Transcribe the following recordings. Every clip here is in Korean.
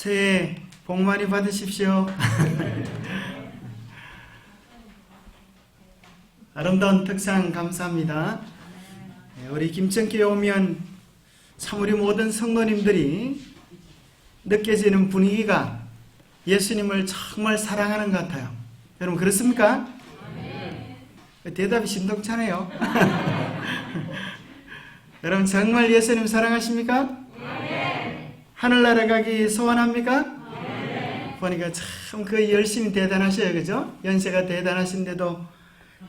새해 복 많이 받으십시오. 아름다운 특상 감사합니다. 우리 김천교회 오면 참 우리 모든 성도님들이 느껴지는 분위기가 예수님을 정말 사랑하는 것 같아요. 여러분 그렇습니까? 대답이 심동찮아요. 여러분 정말 예수님 사랑하십니까? 하늘나라 가기 소원합니까? 보니까 참 그 열심히 대단하셔요. 그죠? 연세가 대단하신데도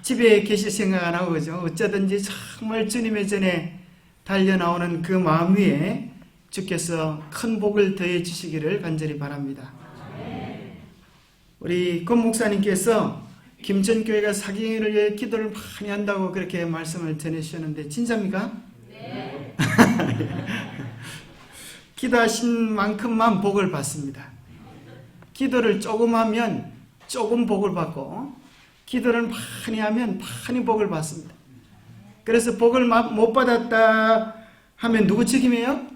집에 계실 생각 안 하고, 그죠? 어쩌든지 정말 주님의 전에 달려나오는 그 마음 위에 주께서 큰 복을 더해 주시기를 간절히 바랍니다. 우리 권 목사님께서 김천교회가 사경회를 위해 기도를 많이 한다고 그렇게 말씀을 전해주셨는데 진짜입니까? 네. 기도하신 만큼만 복을 받습니다. 기도를 조금 하면 조금 복을 받고 기도를 많이 하면 많이 복을 받습니다. 그래서 복을 못 받았다 하면 누구 책임이에요?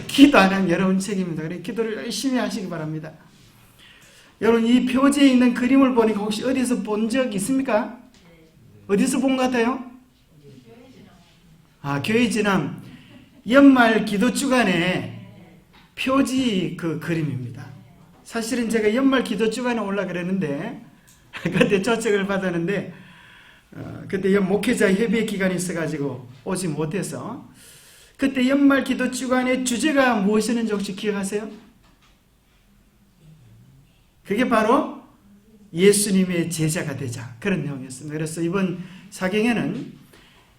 기도 안 하면 여러분 책임입니다. 그래서 기도를 열심히 하시기 바랍니다. 여러분 이 표지에 있는 그림을 보니까 혹시 어디서 본 적 있습니까? 어디서 본 것 같아요? 교회 지남 연말 기도 주간에 표지 그 그림입니다. 사실은 제가 연말 기도 주간에 올라 그랬는데 그때 초청을 받았는데 그때 목회자 협의 기간이 있어가지고 오지 못해서 그때 연말 기도 주간의 주제가 무엇이었는지 혹시 기억하세요? 그게 바로 예수님의 제자가 되자 그런 내용이었습니다. 그래서 이번 사경에는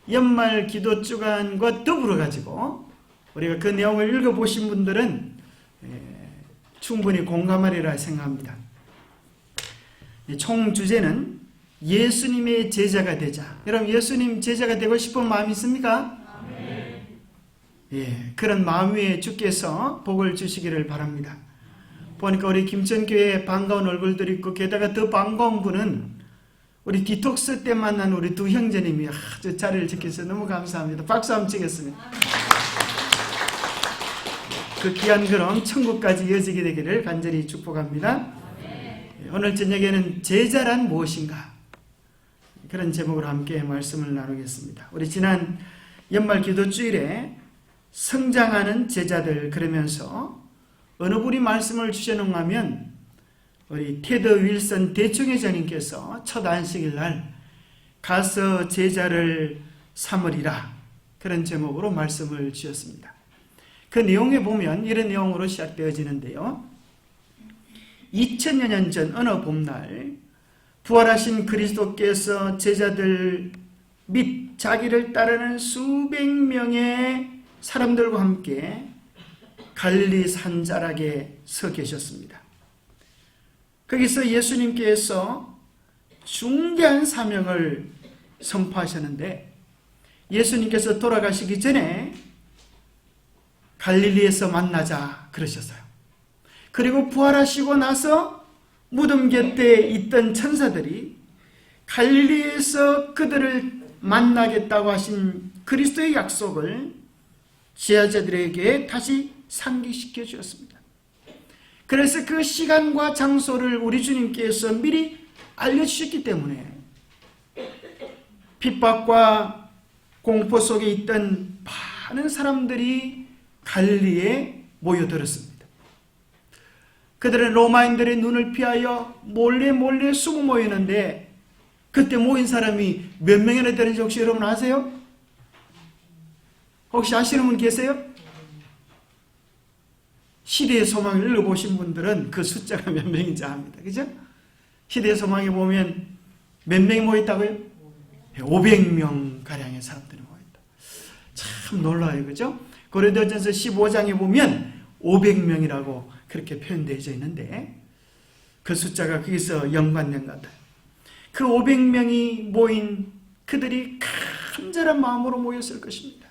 연말 기도 주간과 더불어 가지고 우리가 그 내용을 읽어보신 분들은 충분히 공감하리라 생각합니다. 총 주제는 예수님의 제자가 되자. 여러분 예수님 제자가 되고 싶은 마음이 있습니까? 예, 그런 마음 위에 주께서 복을 주시기를 바랍니다. 보니까 우리 김천교회에 반가운 얼굴들이 있고 게다가 더 반가운 분은 우리 디톡스 때 만난 우리 두 형제님이 아주 자리를 지켜서 너무 감사합니다. 박수 한번 치겠습니다. 그 귀한 걸음 천국까지 이어지게 되기를 간절히 축복합니다. 오늘 저녁에는 제자란 무엇인가? 그런 제목으로 함께 말씀을 나누겠습니다. 우리 지난 연말 기도 주일에 성장하는 제자들 그러면서 어느 분이 말씀을 주셨는가 하면 우리 테드 윌슨 대총회장님께서 첫 안식일 날 가서 제자를 삼으리라 그런 제목으로 말씀을 주셨습니다. 그 내용에 보면 이런 내용으로 시작되어지는데요. 2000여 년 전 어느 봄날 부활하신 그리스도께서 제자들 및 자기를 따르는 수백 명의 사람들과 함께 갈릴리 산자락에 서 계셨습니다. 거기서 예수님께서 중대한 사명을 선포하셨는데 예수님께서 돌아가시기 전에 갈릴리에서 만나자 그러셨어요. 그리고 부활하시고 나서 무덤 곁에 있던 천사들이 갈릴리에서 그들을 만나겠다고 하신 그리스도의 약속을 제자들에게 다시 상기시켜 주었습니다. 그래서 그 시간과 장소를 우리 주님께서 미리 알려주셨기 때문에 핍박과 공포 속에 있던 많은 사람들이 갈릴리에 모여들었습니다. 그들은 로마인들의 눈을 피하여 몰래 숨어 모이는데 그때 모인 사람이 몇 명이나 되는지 혹시 여러분 아세요? 혹시 아시는 분 계세요? 시대의 소망을 읽어보신 분들은 그 숫자가 몇 명인지 압니다. 그죠? 시대의 소망에 보면 몇 명이 모였다고요? 500명 가량의 사람들이 모였다. 참 놀라워요. 그죠? 고린도전서 15장에 보면 500명이라고 그렇게 표현되어 있는데 그 숫자가 거기서 연관된 것 같아요. 그 500명이 모인 그들이 간절한 마음으로 모였을 것입니다.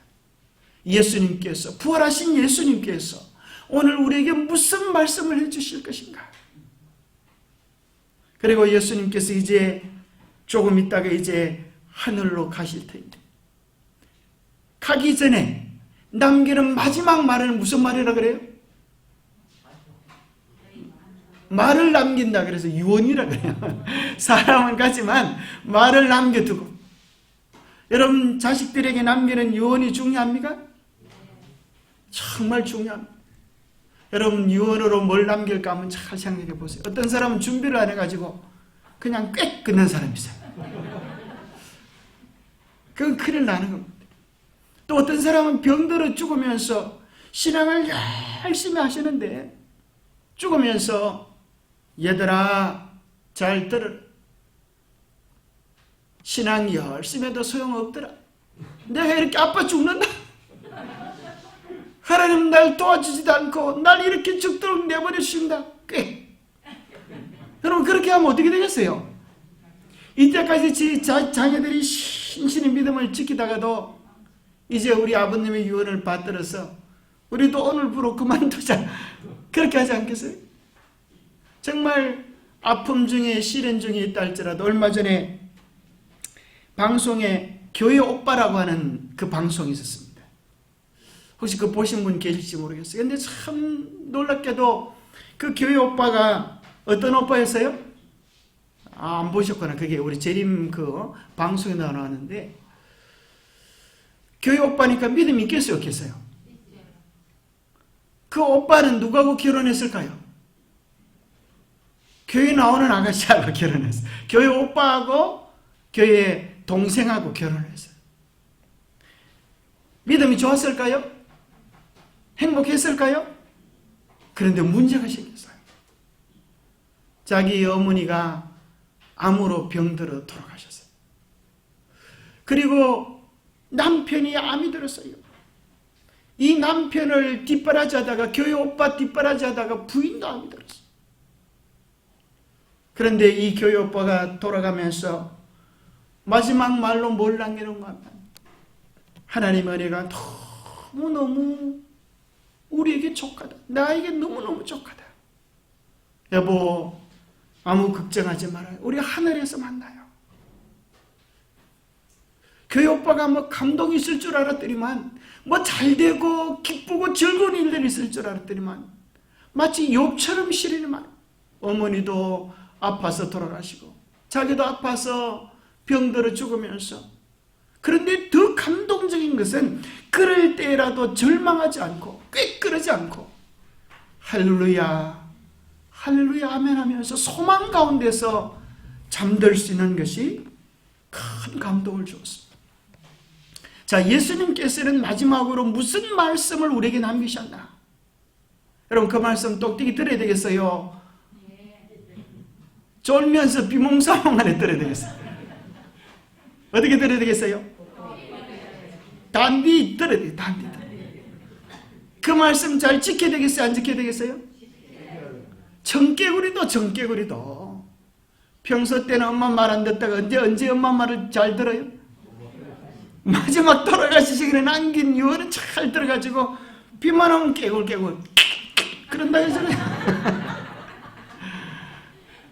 예수님께서 부활하신 예수님께서 오늘 우리에게 무슨 말씀을 해주실 것인가? 그리고 예수님께서 이제 조금 있다가 이제 하늘로 가실 터인데 가기 전에 남기는 마지막 말은 무슨 말이라 그래요? 말을 남긴다 그래서 유언이라 그래요. 사람은 가지만 말을 남겨두고. 여러분 자식들에게 남기는 유언이 중요합니까? 정말 중요합니다. 여러분 유언으로 뭘 남길까 하면 잘 생각해 보세요. 어떤 사람은 준비를 안 해가지고 그냥 꽥 끊는 사람이 있어요. 그건 큰일 나는 겁니다. 또 어떤 사람은 병들어 죽으면서 신앙을 열심히 하시는데 죽으면서 얘들아 잘 들으라. 신앙 열심히 해도 소용없더라. 내가 이렇게 아파 죽는다. 하나님 날 도와주지도 않고 날 이렇게 죽도록 내버려주신다. 꽤. 여러분 그렇게 하면 어떻게 되겠어요? 이때까지 자녀들이 신신의 믿음을 지키다가도 이제 우리 아버님의 유언을 받들어서 우리도 오늘부로 그만두자. 그렇게 하지 않겠어요? 정말 아픔 중에 시련 중에 있다 할지라도 얼마 전에 방송에 교회 오빠라고 하는 그 방송이 있었습니다. 혹시 그거 보신 분 계실지 모르겠어요. 근데 참 놀랍게도 그 교회 오빠가 어떤 오빠였어요? 안 보셨구나. 그게 우리 재림 그 방송에 나왔는데 교회 오빠니까 믿음이 있겠어요? 없겠어요? 그 오빠는 누구하고 결혼했을까요? 교회 나오는 아가씨하고 결혼했어요. 교회 오빠하고 교회 동생하고 결혼했어요. 믿음이 좋았을까요? 행복했을까요? 그런데 문제가 생겼어요. 자기 어머니가 암으로 병들어 돌아가셨어요. 그리고 남편이 암이 들었어요. 이 남편을 뒷바라지하다가 교회 오빠 뒷바라지하다가 부인도 암이 들었어요. 그런데 이 교회 오빠가 돌아가면서 마지막 말로 뭘 남기는가 하면 하나님의 은혜가 너무너무 우리에게 족하다. 나에게 너무너무 족하다. 여보 아무 걱정하지 말아요. 우리 하늘에서 만나요. 교회 오빠가 뭐 감동이 있을 줄 알았더니만 뭐 잘되고 기쁘고 즐거운 일들이 있을 줄 알았더니만 마치 욥처럼 시련이 많아요. 어머니도 아파서 돌아가시고 자기도 아파서 병들어 죽으면서 그런데 더 감동적인 것은 그럴 때라도 절망하지 않고 꾀끄르지 않고 할렐루야 할렐루야 아멘 하면서 소망 가운데서 잠들 수 있는 것이 큰 감동을 주었습니다. 자, 예수님께서는 마지막으로 무슨 말씀을 우리에게 남기셨나? 여러분 그 말씀 똑똑히 들어야 되겠어요? 졸면서 비몽사몽 안에 들어야 되겠어요? 어떻게 들어야 되겠어요? 단디 들어야 돼요. 단디 들어야 돼요. 그 말씀 잘 지켜야 되겠어요? 안 지켜야 되겠어요? 정깨구리도 평소 때는 엄마 말 안 듣다가 언제 엄마 말을 잘 들어요? 마지막 돌아가시기에 남긴 유언은 잘 들어가지고 비만 오면 깨굴 그런다 해서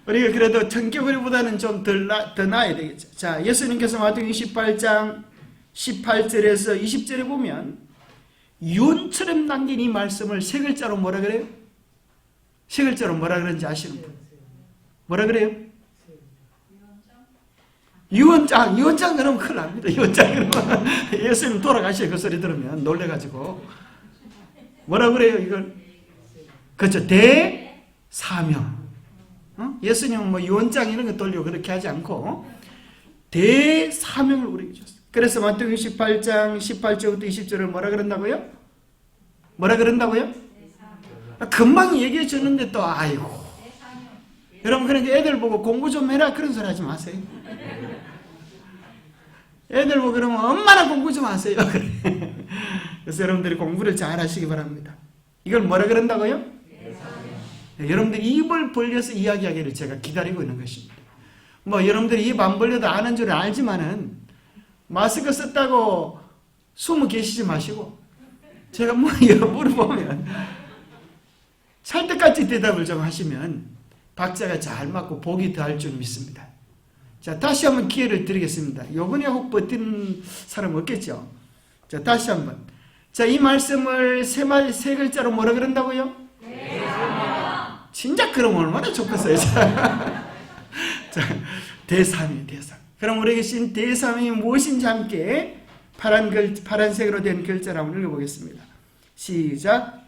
우리가 그래도 정깨구리보다는 좀 더 나아야 되겠죠. 자, 예수님께서 마태복음 28장 18절에서 20절에 보면 유언처럼 남긴 이 말씀을 세 글자로 뭐라 그래요? 세 글자로 뭐라 그런지 아시는 분? 뭐라 그래요? 유언장 그러면 큰일 납니다. 유언장 그러면 예수님 돌아가시고 그 소리 들으면 놀래가지고 뭐라 그래요 이걸? 그렇죠. 대사명. 예수님은 뭐 유언장 이런 거 돌리고 그렇게 하지 않고 대사명을 우리에게 줬어요. 그래서 마태복음 18장 18절부터 20절을 뭐라 그런다고요? 뭐라 그런다고요? 금방 얘기해 주는데 또 아이고 여러분 그러니까 애들 보고 공부 좀 해라 그런 소리 하지 마세요. 애들 보고 그러면 엄마나 공부 좀 하세요. 그래서 여러분들이 공부를 잘 하시기 바랍니다. 이걸 뭐라 그런다고요? 네, 여러분들이 입을 벌려서 이야기하기를 제가 기다리고 있는 것입니다. 뭐 여러분들이 입 안 벌려도 아는 줄 알지만은 마스크 썼다고 숨어 계시지 마시고 제가 뭐 물어보면 찰떡같이 대답을 좀 하시면 박자가 잘 맞고 복이 더할 줄 믿습니다. 자, 다시 한번 기회를 드리겠습니다. 요번에 혹 버티는 사람 없겠죠? 자, 다시 한번. 자, 이 말씀을 세 글자로 뭐라 그런다고요? 진짜 그럼 얼마나 좋겠어요. 자, 대삼위. 그럼 우리에게 신 대삼위 무엇인지 함께 파란색으로 된 글자를 한번 읽어보겠습니다. 시작.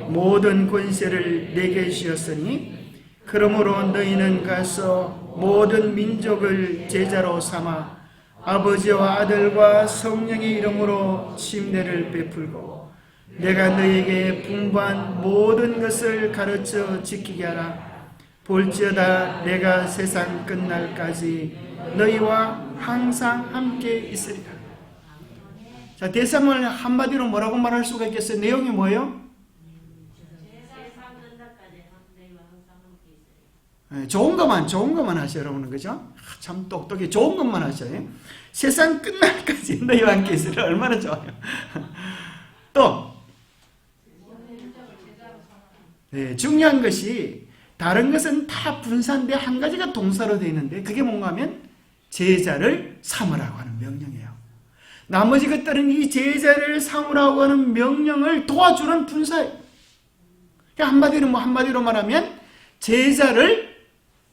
모든 권세를 내게 주셨으니 그러므로 너희는 가서 모든 민족을 제자로 삼아 아버지와 아들과 성령의 이름으로 침례를 베풀고 내가 너희에게 분부한 모든 것을 가르쳐 지키게 하라. 볼지어다 내가 세상 끝날까지 너희와 항상 함께 있으리라. 자, 대삼을 한마디로 뭐라고 말할 수가 있겠어요? 내용이 뭐예요? 좋은 것만 하셔, 여러분은. 그죠? 참 똑똑해. 좋은 것만 하셔요. 세상 끝날까지 너희와 함께 있으리라. 얼마나 좋아요. 또 중요한 것이 다른 것은 다 분사인데 한 가지가 동사로 되어 있는데 그게 뭔가 하면 제자를 삼으라고 하는 명령이에요. 나머지 것들은 이 제자를 삼으라고 하는 명령을 도와주는 분사예요. 한마디로 말하면 제자를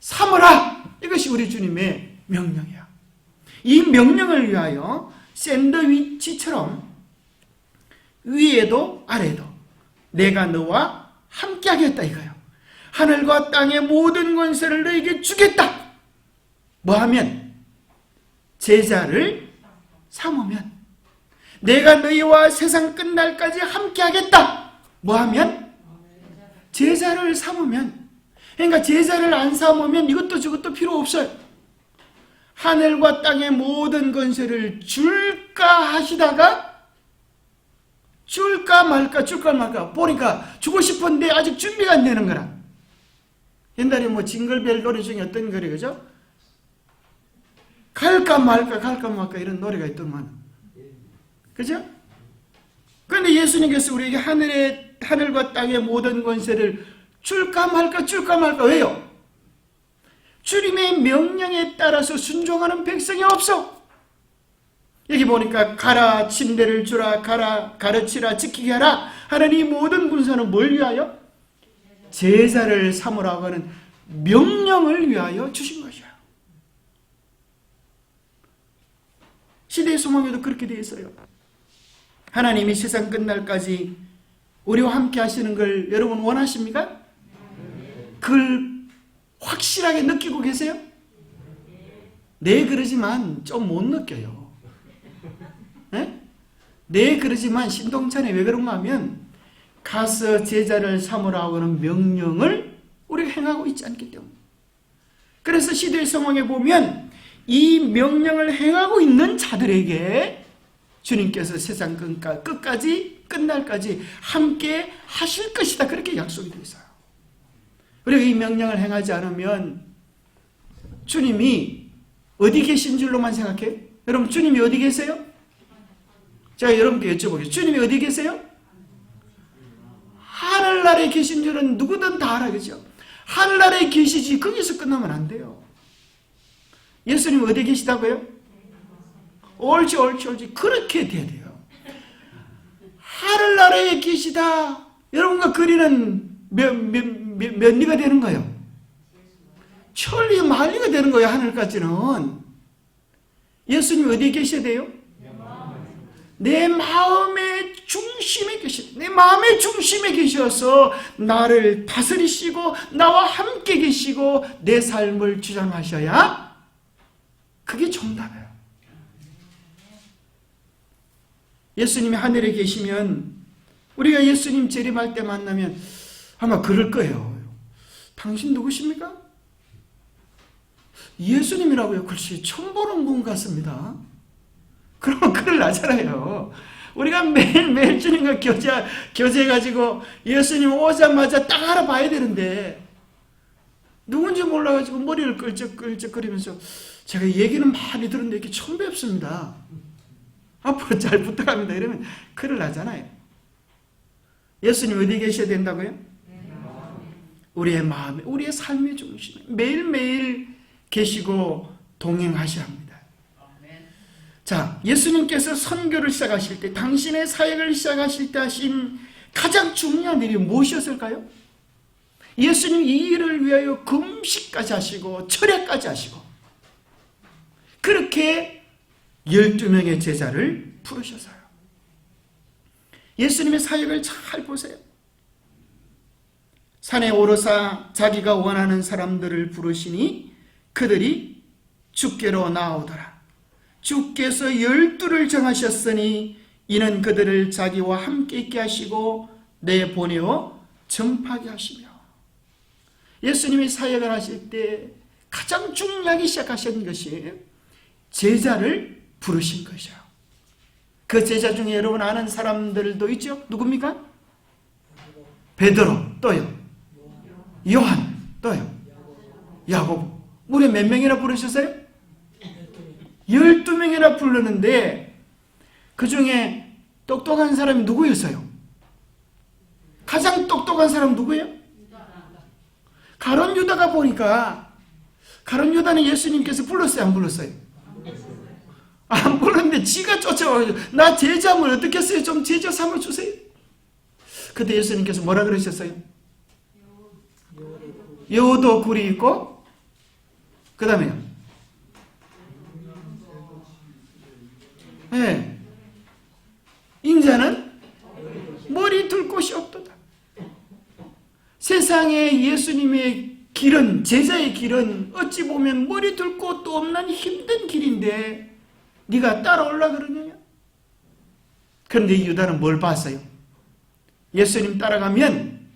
삼으라. 이것이 우리 주님의 명령이야. 이 명령을 위하여 샌드위치처럼 위에도 아래도 내가 너와 함께 하겠다 이거예요. 하늘과 땅의 모든 권세를 너에게 주겠다. 뭐하면? 제자를 삼으면. 내가 너희와 세상 끝날까지 함께 하겠다. 뭐하면? 제자를 삼으면. 그러니까 제자를 안 삼으면 이것도 저것도 필요 없어요. 하늘과 땅의 모든 권세를 줄까 하시다가 줄까 말까 보니까 주고 싶은데 아직 준비가 안 되는 거라. 옛날에 징글벨 노래 중에 어떤 거래, 그죠? 갈까 말까 이런 노래가 있더만. 그죠? 그런데 예수님께서 우리에게 하늘과 땅의 모든 권세를 줄까 말까 왜요? 주님의 명령에 따라서 순종하는 백성이 없어. 여기 보니까 가라, 침례를 주라, 가라, 가르치라, 지키게 하라 하는 이 모든 분사는 뭘 위하여? 제자를 삼으라고 하는 명령을 위하여 주신 것이야. 시대의 소망에도 그렇게 되어 있어요. 하나님이 세상 끝날까지 우리와 함께 하시는 걸 여러분 원하십니까? 그걸 확실하게 느끼고 계세요? 네, 그러지만 좀 못 느껴요. 네, 그러지만 신동찬이 왜 그런가 하면 가서 제자를 삼으라고 하는 명령을 우리가 행하고 있지 않기 때문에. 그래서 시대의 상황에 보면 이 명령을 행하고 있는 자들에게 주님께서 세상 끝날까지 함께 하실 것이다. 그렇게 약속이 되어 있어요. 우리가 이 명령을 행하지 않으면 주님이 어디 계신 줄로만 생각해요? 여러분, 주님이 어디 계세요? 제가 여러분께 여쭤보겠습니다. 주님이 어디 계세요? 하늘나라에 계신 줄은 누구든 다 알아, 그죠? 하늘나라에 계시지 거기서 끝나면 안 돼요. 예수님 어디 계시다고요? 옳지. 그렇게 돼야 돼요. 하늘나라에 계시다. 여러분과 거리는 몇 리가 되는 거예요? 천리 만리가 되는 거예요. 하늘까지는. 예수님 어디에 계셔야 돼요? 내 마음의 중심에 계시다. 내 마음의 중심에 계셔서 나를 다스리시고 나와 함께 계시고 내 삶을 주장하셔야 그게 정답이에요. 예수님이 하늘에 계시면 우리가 예수님 재림할 때 만나면 아마 그럴 거예요. 당신 누구십니까? 예수님이라고요. 글쎄 처음 보는 분 같습니다. 그러면 큰일 나잖아요. 우리가 매일매일 주님과 교제해가지고 예수님 오자마자 딱 알아봐야 되는데 누군지 몰라가지고 머리를 끌적끌적거리면서 제가 얘기는 많이 들었는데 이렇게 처음 뵙습니다. 앞으로 잘 부탁합니다. 이러면 큰일 나잖아요. 예수님 어디 계셔야 된다고요? 우리의 마음에, 우리의 삶의 중심에 매일매일 계시고 동행하셔야 합니다. 자, 예수님께서 선교를 시작하실 때, 당신의 사역을 시작하실 때 하신 가장 중요한 일이 무엇이었을까요? 예수님 이 일을 위하여 금식까지 하시고 철야까지 하시고 그렇게 12명의 제자를 부르셔서요. 예수님의 사역을 잘 보세요. 산에 오르사 자기가 원하는 사람들을 부르시니 그들이 주께로 나오더라. 주께서 12를 정하셨으니 이는 그들을 자기와 함께 있게 하시고 내보내어 전파하게 하시며. 예수님이 사역을 하실 때 가장 중요하게 시작하신 것이 제자를 부르신 것이요. 그 제자 중에 여러분 아는 사람들도 있죠? 누굽니까? 베드로, 또요 요한, 또요 야고보. 무려 몇 명이나 부르셨어요? 12명이나 부르는데 그 중에 똑똑한 사람이 누구였어요? 가장 똑똑한 사람 누구예요? 가룟 유다가 보니까 가룟 유다는 예수님께서 불렀어요? 안 불렀어요? 안 불렀는데 지가 쫓아와가지고 나 제자면 어떻게 했어요? 좀 제자 삼아주세요. 그때 예수님께서 뭐라 그러셨어요? 여도 굴이 있고 그 다음에요? 네. 인자는 머리 둘 곳이 없도다. 세상에 예수님의 길은, 제자의 길은 어찌 보면 머리 둘 곳도 없는 힘든 길인데 네가 따라올라 그러느냐? 그런데 유다는 뭘 봤어요? 예수님 따라가면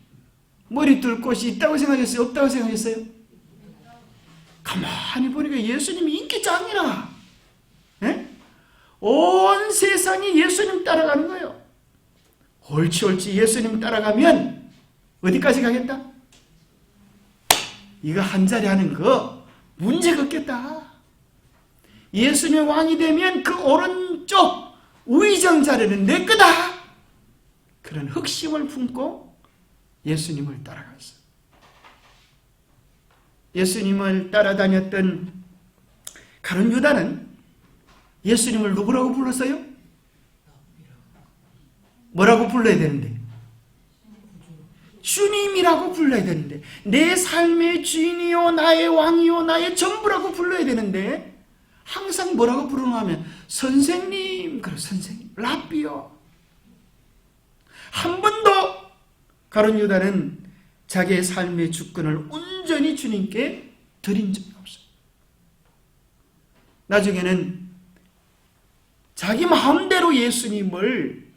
머리 둘 곳이 있다고 생각했어요? 없다고 생각했어요? 가만히 보니까 예수님이 인기 짱이라. 예? 온 세상이 예수님 따라가는 거예요. 옳지 예수님 따라가면 어디까지 가겠다? 이거 한 자리 하는 거 문제가 없겠다. 예수님의 왕이 되면 그 오른쪽 우의정 자리는 내 거다. 그런 흑심을 품고 예수님을 따라갔어요. 예수님을 따라다녔던 가룟 유다는 예수님을 누구라고 불렀어요? 뭐라고 불러야 되는데? 주님이라고 불러야 되는데, 내 삶의 주인이요 나의 왕이요 나의 전부라고 불러야 되는데 항상 뭐라고 부르냐면 선생님, 그래 선생님, 랍비요. 한 번도 가룟 유다는 자기의 삶의 주권을 온전히 주님께 드린 적이 없어요. 나중에는 자기 마음대로 예수님을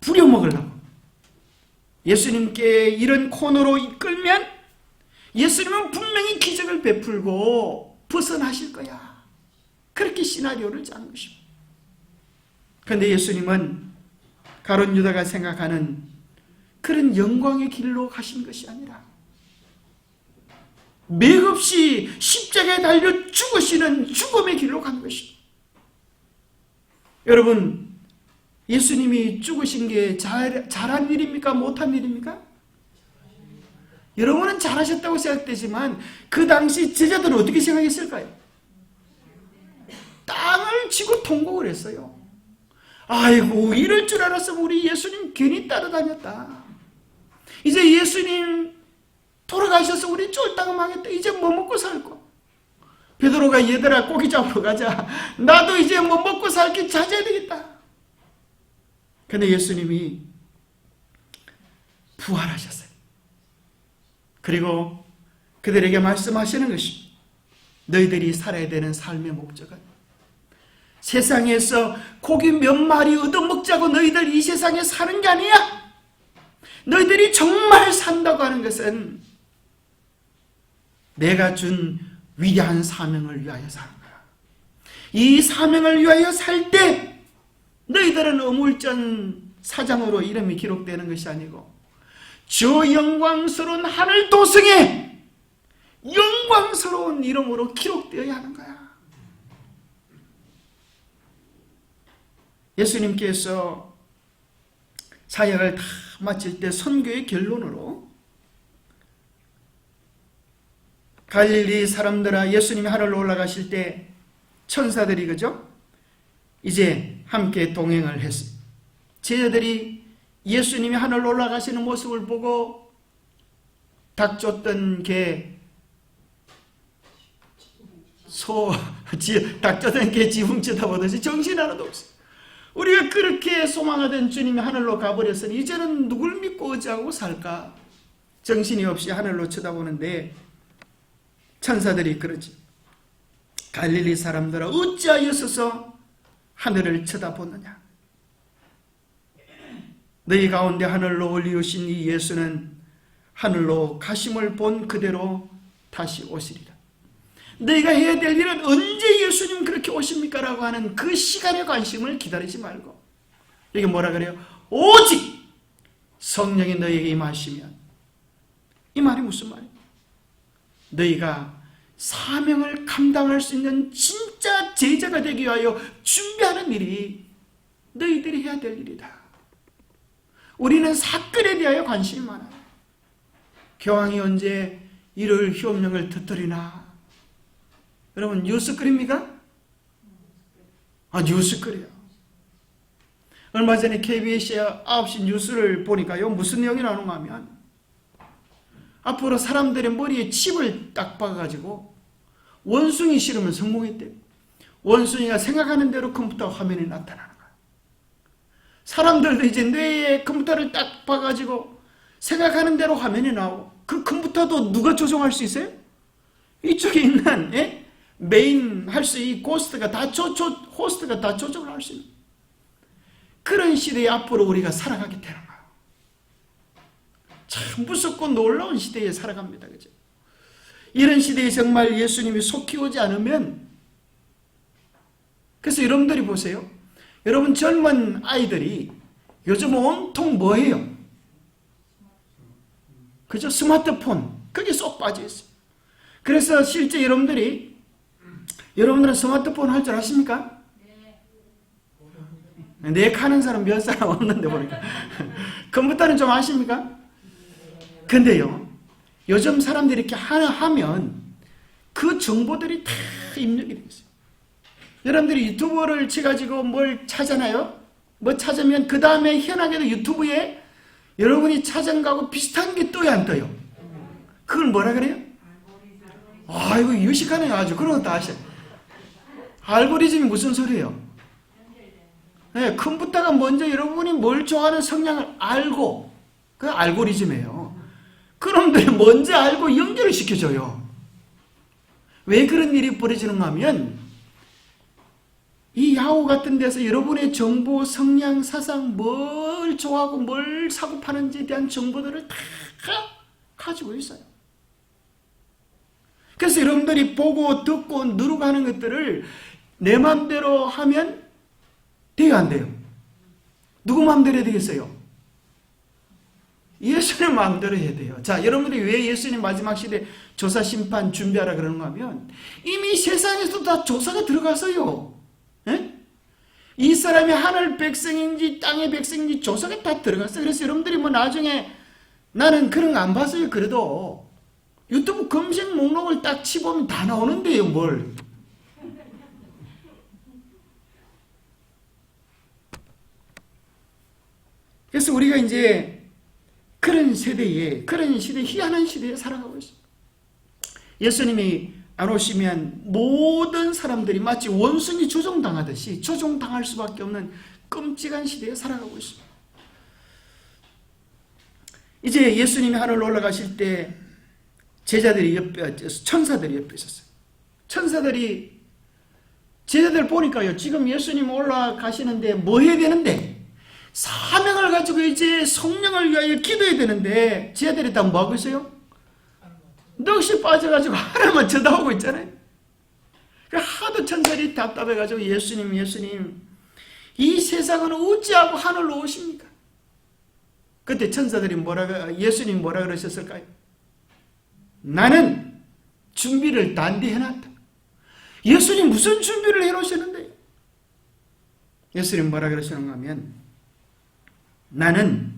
부려먹으려고 예수님께 이런 코너로 이끌면 예수님은 분명히 기적을 베풀고 벗어나실 거야. 그렇게 시나리오를 짠 것입니다. 그런데 예수님은 가룟 유다가 생각하는 그런 영광의 길로 가신 것이 아니라 맥없이 십자가에 달려 죽으시는 죽음의 길로 간 것입니다. 여러분, 예수님이 죽으신 게 잘한 일입니까? 못한 일입니까? 여러분은 잘하셨다고 생각되지만 그 당시 제자들은 어떻게 생각했을까요? 땅을 치고 통곡을 했어요. 아이고, 이럴 줄 알았으면 우리 예수님 괜히 따라다녔다. 이제 예수님 돌아가셔서 우리 쫄딱 망했다. 이제 뭐 먹고 살고. 베드로가 얘들아 고기 잡으러 가자. 나도 이제 뭐 먹고 살기 자제해야 되겠다. 근데 예수님이 부활하셨어요. 그리고 그들에게 말씀하시는 것이 너희들이 살아야 되는 삶의 목적은 세상에서 고기 몇 마리 얻어먹자고 너희들 이 세상에 사는 게 아니야. 너희들이 정말 산다고 하는 것은 내가 준 위대한 사명을 위하여 사는 거야. 이 사명을 위하여 살 때 너희들은 어물전 사장으로 이름이 기록되는 것이 아니고 저 영광스러운 하늘 도성에 영광스러운 이름으로 기록되어야 하는 거야. 예수님께서 사역을 다 마칠 때 선교의 결론으로 갈릴리 사람들아, 예수님이 하늘로 올라가실 때 천사들이 그죠? 이제 함께 동행을 했습니다. 제자들이 예수님이 하늘로 올라가시는 모습을 보고 닭 쫓던 개, 닭 쫓던 개 지붕 쳐다보듯이 정신 하나도 없어요. 우리가 그렇게 소망하던 주님이 하늘로 가버렸으니 이제는 누굴 믿고 어찌하고 살까? 정신이 없이 하늘로 쳐다보는데 천사들이 그러지. 갈릴리 사람들아 어찌하여서서 하늘을 쳐다보느냐? 너희 가운데 하늘로 올리우신 이 예수는 하늘로 가심을 본 그대로 다시 오시리라. 너희가 해야 될 일은 언제 예수님 그렇게 오십니까? 라고 하는 그 시간의 관심을 기다리지 말고, 여기 뭐라 그래요? 오직 성령이 너희에게 임하시면, 이 말이 무슨 말이에요? 너희가 사명을 감당할 수 있는 진짜 제자가 되기 위하여 준비하는 일이 너희들이 해야 될 일이다. 우리는 사건에 대하여 관심이 많아요. 교황이 언제 일요일 휴업령을 터뜨리나? 여러분 뉴스 끓입니까? 뉴스 끓여요. 얼마 전에 KBS의 9시 뉴스를 보니까요, 무슨 내용이 나오는가 하면 앞으로 사람들의 머리에 칩을 딱 박아가지고 원숭이 실으면 성공했대요. 원숭이가 생각하는 대로 컴퓨터 화면에 나타나는 거예요. 사람들도 이제 뇌에 컴퓨터를 딱 박아가지고 생각하는 대로 화면이 나오고, 그 컴퓨터도 누가 조종할 수 있어요? 이쪽에 있는 메인 할 수 있는 호스트가 다 조종을 할 수 있는 그런 시대에 앞으로 우리가 살아가게 되는 거예요. 참 무섭고 놀라운 시대에 살아갑니다. 그죠? 이런 시대에 정말 예수님이 속히 오지 않으면, 그래서 여러분들이 보세요. 여러분 젊은 아이들이 요즘 온통 뭐예요? 그죠? 스마트폰. 거기에 쏙 빠져 있어요. 그래서 실제 여러분들은 스마트폰 할 줄 아십니까? 네. 하는 사람 몇 사람 없는데 보니까. 컴퓨터는 좀 아십니까? 근데요, 요즘 사람들이 이렇게 하나 하면 그 정보들이 다 입력이 되어 있어요. 여러분들이 유튜브를 쳐가지고 뭘 찾잖아요? 뭐 찾으면 그 다음에 희한하게도 유튜브에 여러분이 찾은 거하고 비슷한 게 떠요, 안 떠요? 그걸 뭐라 그래요? 이거 유식하네요, 아주. 그런 것도 아셔요. 알고리즘이 무슨 소리예요? 네, 컴퓨터가 먼저 여러분이 뭘 좋아하는 성향을 알고, 그 알고리즘이에요. 그놈들이 먼저 알고 연결을 시켜줘요. 왜 그런 일이 벌어지는가 하면, 이 야후 같은 데서 여러분의 정보, 성향, 사상, 뭘 좋아하고 뭘 사고 파는지에 대한 정보들을 다 가지고 있어요. 그래서 여러분들이 보고 듣고 누르고 하는 것들을 내 마음대로 하면 돼요, 안 돼요? 누구 마음대로 해야 되겠어요? 예수님 마음대로 해야 돼요. 자, 여러분들이 왜 예수님 마지막 시대 조사 심판 준비하라 그러는가 하면, 이미 세상에서도 다 조사가 들어가서요. 예? 이 사람이 하늘 백성인지 땅의 백성인지 조사가 다 들어갔어요. 그래서 여러분들이 뭐 나중에, 나는 그런 거 안 봤어요. 그래도 유튜브 검색 목록을 딱 치보면 다 나오는데요, 뭘. 그래서 우리가 이제 그런 시대에 희한한 시대에 살아가고 있어요. 예수님이 안 오시면 모든 사람들이 마치 원숭이 조종당하듯이 조종당할 수밖에 없는 끔찍한 시대에 살아가고 있습니다. 이제 예수님이 하늘로 올라가실 때 제자들이 천사들이 옆에 있었어요. 천사들이 제자들 보니까요, 지금 예수님 올라가시는데 뭐 해야 되는데, 사명을 가지고 이제 성령을 위하여 기도해야 되는데, 제자들이 다 뭐 하고 있어요? 넋이 빠져가지고 하나만 쳐다보고 있잖아요. 하도 천사들이 답답해가지고 예수님 이 세상은 어찌하고 하늘로 오십니까? 그때 천사들이 예수님 뭐라 그러셨을까요? 나는 준비를 단디 해놨다. 예수님 무슨 준비를 해놓으셨는데? 예수님 뭐라 그러시는가 하면, 나는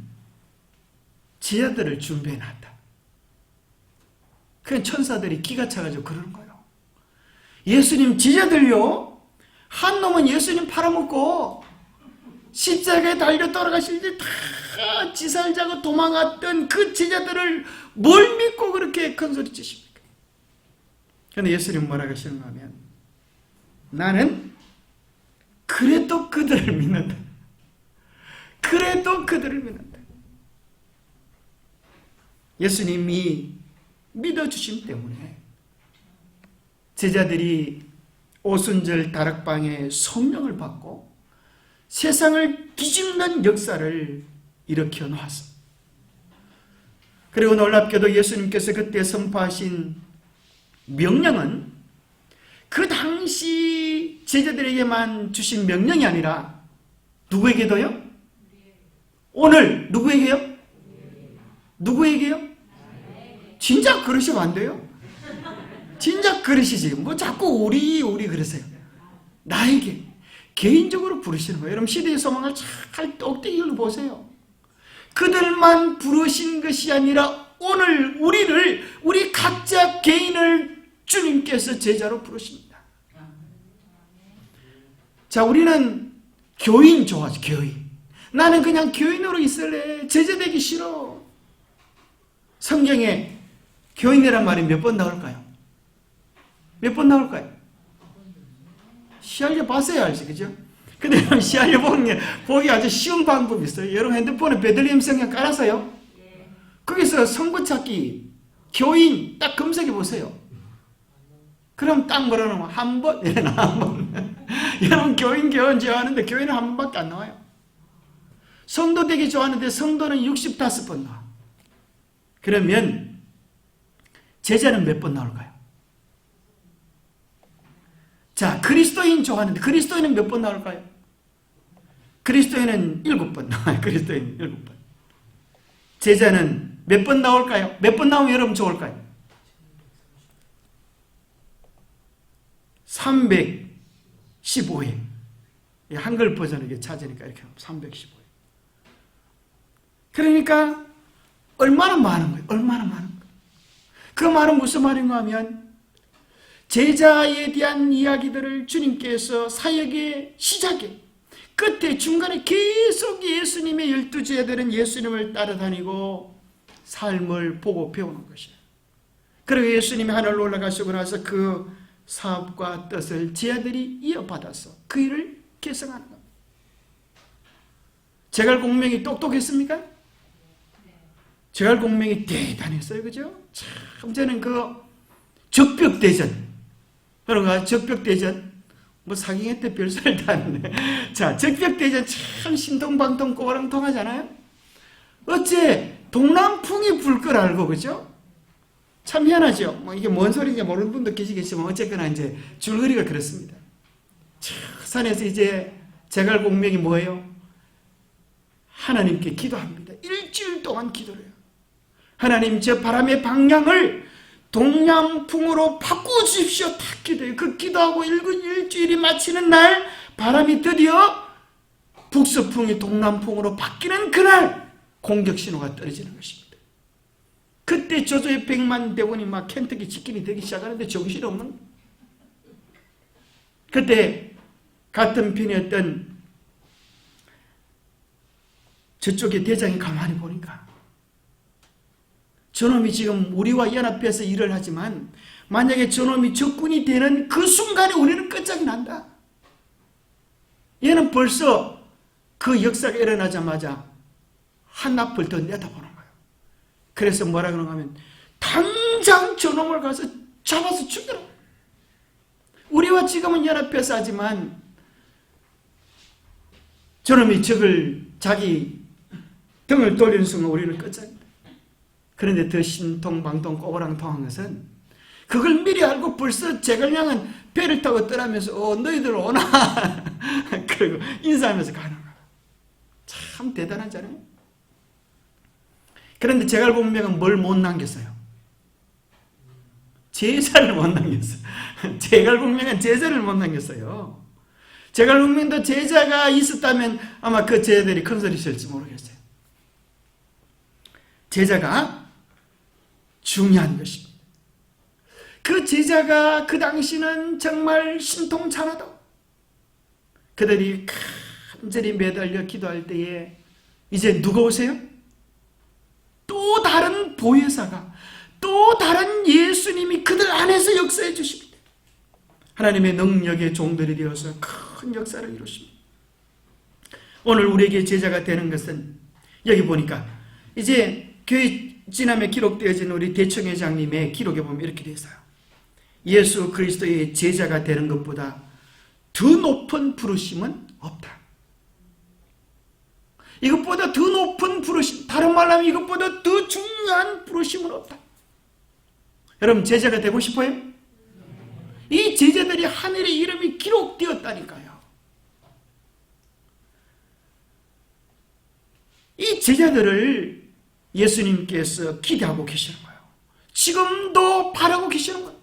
제자들을 준비해놨다. 그냥 천사들이 기가 차가지고 그러는 거예요. 예수님 제자들요, 한 놈은 예수님 팔아먹고 십자가에 달려 돌아가실 때 다 지살자고 도망갔던 그 제자들을 뭘 믿고 그렇게 큰 소리 치십니까? 그런데 예수님 뭐라고 하시는가 하면 나는 그래도 그들을 믿는다. 그래도 그들을 믿는다. 예수님이 믿어주심 때문에 제자들이 오순절 다락방에 성령을 받고 세상을 뒤집는 역사를 일으켜 놓았어. 그리고 놀랍게도 예수님께서 그때 선포하신 명령은 그 당시 제자들에게만 주신 명령이 아니라 누구에게도요? 오늘 누구에게요? 누구에게요? 진작 그러시면 안 돼요. 진작 그러시지. 뭐 자꾸 우리 그러세요. 나에게 개인적으로 부르시는 거예요. 여러분 시대의 소망을 잘 똑띠기로 보세요. 그들만 부르신 것이 아니라 오늘 우리 각자 개인을 주님께서 제자로 부르십니다. 자, 우리는 교인 좋아하죠. 교인. 나는 그냥 교인으로 있을래. 제자 되기 싫어. 성경에 교인이란 말이 몇 번 나올까요? 몇 번 나올까요? 시알려 봤어야 알지, 그죠? 근데 여러분 시알려 보기 아주 쉬운 방법이 있어요. 여러분 핸드폰에 베들레헴 성경 깔아서요. 거기서 성부 찾기 교인 딱 검색해 보세요. 그럼 딱 뭐라 하면 한 번, 이래나 한 번. 여러분 교인 좋아하는데 교인은 한 번밖에 안 나와요. 성도 되기 좋아하는데 성도는 65번 나와. 그러면 제자는 몇 번 나올까요? 자, 그리스도인 좋아하는데 그리스도인은 몇 번 나올까요? 그리스도인은 7번 나와요. 그리스도인 7번. 제자는 몇 번 나올까요? 몇 번 나오면 여러분 좋을까요? 315회. 한글 버전을 이렇게 찾으니까 이렇게 315회. 그러니까 얼마나 많은 거예요? 얼마나 많은 거예요? 그 말은 무슨 말인가 하면 제자에 대한 이야기들을 주님께서 사역의 시작에 끝에 중간에 계속 예수님의 12제자들은 예수님을 따라다니고 삶을 보고 배우는 것이에요. 그리고 예수님이 하늘로 올라가시고 나서 그 사업과 뜻을 제자들이 이어받아서 그 일을 계승하는 겁니다. 제갈공명이 똑똑했습니까? 제갈공명이 대단했어요. 그죠? 참 저는 그 적벽대전, 여러분 적벽대전 뭐 사경회 때 별소리를 다 하는데 자, 적벽대전 참 신통방통 꼬랑통하잖아요. 어째 동남풍이 불 걸 알고, 그죠? 참 희한하죠. 뭐 이게 뭔 소리인지 모르는 분도 계시겠지만 어쨌거나 이제 줄거리가 그렇습니다. 산에서 이제 제갈공명이 뭐예요? 하나님께 기도합니다. 일주일 동안 기도를 해요. 하나님, 저 바람의 방향을 동남풍으로 바꿔주십시오. 다 기도해요. 그 기도하고 일주일이 마치는 날 바람이 드디어 북서풍이 동남풍으로 바뀌는 그날 공격 신호가 떨어지는 것입니다. 그때 조조의 100만 대군이 막 켄터키 치킨이 되기 시작하는데 정신이 없는 거예요. 그때 같은 편이었던 저쪽의 대장이 가만히 보니까 저놈이 지금 우리와 연합해서 일을 하지만 만약에 저놈이 적군이 되는 그 순간에 우리는 끝장이 난다. 얘는 벌써 그 역사가 일어나자마자 한 앞을 더 내다보는 거예요. 그래서 뭐라 그러는가 하면 당장 저놈을 가서 잡아서 죽여라. 우리와 지금은 연합해서 하지만 저놈이 적을 자기 등을 돌리는 순간 우리는 끝장이다. 그런데 더 신통방통 꼬부랑통한 것은 그걸 미리 알고 벌써 제갈량은 배를 타고 떠나면서 너희들 오나 그리고 인사하면서 가는 거야. 참 대단하잖아요. 그런데 제갈공명은 뭘 못 남겼어요? 제자를 못 남겼어요. 제갈공명은 제자를 못 남겼어요. 제갈공명도 제자가 있었다면 아마 그 제자들이 큰 소리 칠지 모르겠어요. 제자가 중요한 것입니다. 그 제자가 그 당시는 정말 신통찬하다. 그들이 간절히 매달려 기도할 때에 이제 누가 오세요? 또 다른 보혜사가, 또 다른 예수님이 그들 안에서 역사해 주십니다. 하나님의 능력의 종들이 되어서 큰 역사를 이루십니다. 오늘 우리에게 제자가 되는 것은 여기 보니까 이제 교회 지남에 기록되어진 우리 대청회장님의 기록에 보면 이렇게 되어 있어요. 예수 그리스도의 제자가 되는 것보다 더 높은 부르심은 없다. 이것보다 더 높은 부르심, 다른 말로 하면 이것보다 더 중요한 부르심은 없다. 여러분 제자가 되고 싶어요? 이 제자들이 하늘의 이름이 기록되었다니까요. 이 제자들을 예수님께서 기대하고 계시는 거예요. 지금도 바라고 계시는 거예요.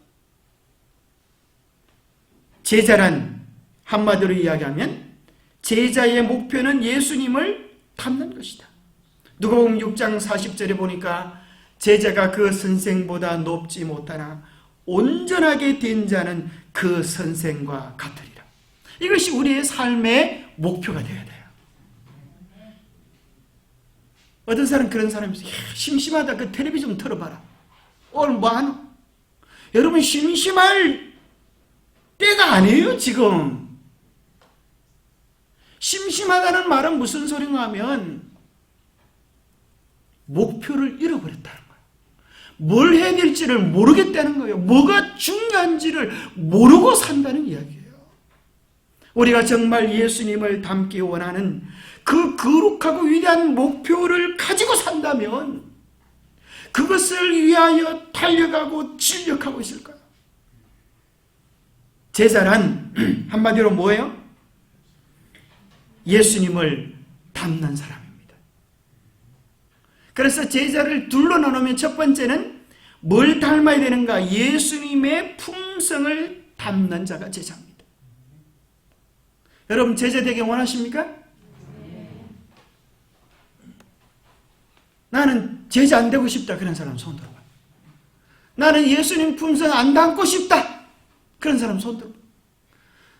제자란 한마디로 이야기하면 제자의 목표는 예수님을 닮는 것이다. 누가복음 6장 40절에 보니까 제자가 그 선생보다 높지 못하나 온전하게 된 자는 그 선생과 같으리라. 이것이 우리의 삶의 목표가 되어야 돼요. 어떤 사람 그런 사람이 있어요. 심심하다. 그 텔레비 좀 틀어봐라. 오늘 뭐하노? 여러분 심심할 때가 아니에요 지금. 심심하다는 말은 무슨 소린가 하면 목표를 잃어버렸다는 거예요. 뭘 해야 될지를 모르겠다는 거예요. 뭐가 중요한지를 모르고 산다는 이야기예요. 우리가 정말 예수님을 닮기 원하는 그 거룩하고 위대한 목표를 가지고 산다면 그것을 위하여 달려가고 진력하고 있을 거예요. 제자란 한마디로 뭐예요? 예수님을 닮는 사람입니다. 그래서 제자를 둘로 나누면 첫 번째는 뭘 닮아야 되는가? 예수님의 품성을 닮는 자가 제자입니다. 여러분 제자 되기 원하십니까? 나는 제자 안 되고 싶다. 그런 사람 손 들어봐. 나는 예수님 품성 안 닮고 싶다. 그런 사람 손 들어봐.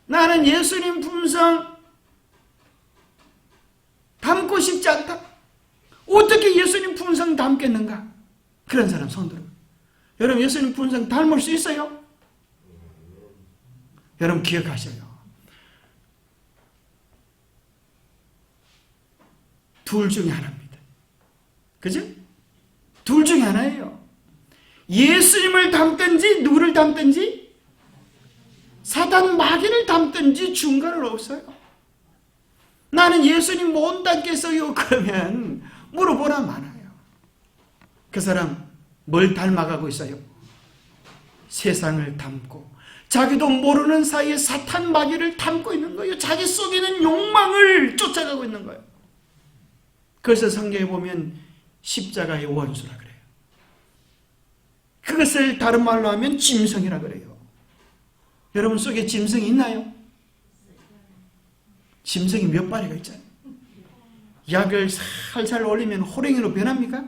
나는 예수님 품성 닮고 싶지 않다. 어떻게 예수님 품성 닮겠는가? 그런 사람 손 들어봐. 여러분 예수님 품성 닮을 수 있어요? 여러분 기억하셔요. 둘 중에 하나입니다. 그죠? 둘 중에 하나예요. 예수님을 닮든지 누구를 닮든지 사단 마귀를 닮든지 중간은 없어요. 나는 예수님 못 닮겠어요. 그러면 물어보라 많아요. 그 사람 뭘 닮아가고 있어요? 세상을 닮고 자기도 모르는 사이에 사탄 마귀를 닮고 있는 거예요. 자기 속에 있는 욕망을 쫓아가고 있는 거예요. 그래서 성경에 보면 십자가의 원수라 그래요. 그것을 다른 말로 하면 짐승이라 그래요. 여러분 속에 짐승이 있나요? 짐승이 몇 마리가 있잖아요. 약을 살살 올리면 호랭이로 변합니까?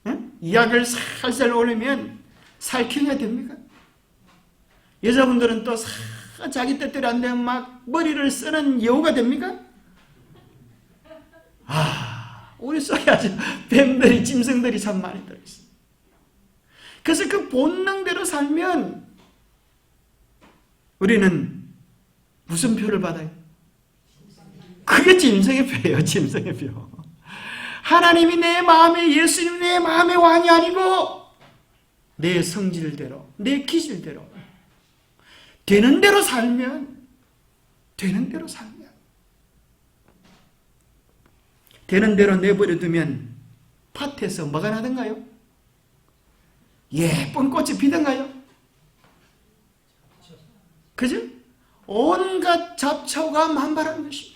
응? 약을 살살 올리면 살쾡이가 됩니까? 여자분들은 또 자기 뜻대로 안 되면 막 머리를 쓰는 여우가 됩니까? 우리 속에 아주 뱀들이 짐승들이 참 많이 들어있어요. 그래서 그 본능대로 살면 우리는 무슨 표를 받아요? 그게 짐승의 표예요. 짐승의 표. 하나님이 내 마음에, 예수님 내 마음의 왕이 아니고 내 성질대로, 내 기질대로 되는 대로 살면 되는 대로 내버려 두면 밭에서 뭐가 나던가요? 예쁜 꽃이 피던가요? 그죠? 온갖 잡초가 만발한 것입니다.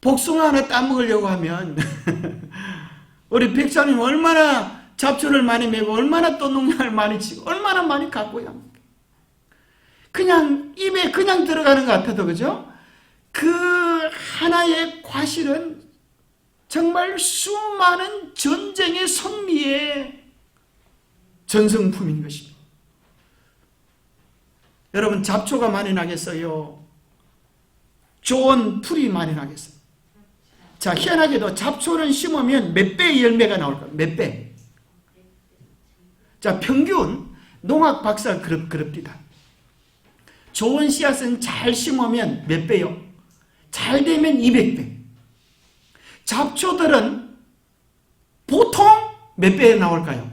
복숭아 하나 따먹으려고 하면 우리 백사님 얼마나 잡초를 많이 메고 얼마나 또 농약을 많이 치고 얼마나 많이 갖고 합니까? 그냥 입에 그냥 들어가는 것 같아도 그죠? 그 하나의 과실은 정말 수많은 전쟁의 승리의 전성품인 것입니다. 여러분 잡초가 많이 나겠어요? 좋은 풀이 많이 나겠어요? 자, 희한하게도 잡초는 심으면 몇 배의 열매가 나올까요? 몇 배? 자, 평균 농학 박사 그럽디다. 좋은 씨앗은 잘 심으면 몇 배요? 잘 되면 200배. 잡초들은 보통 몇 배 나올까요?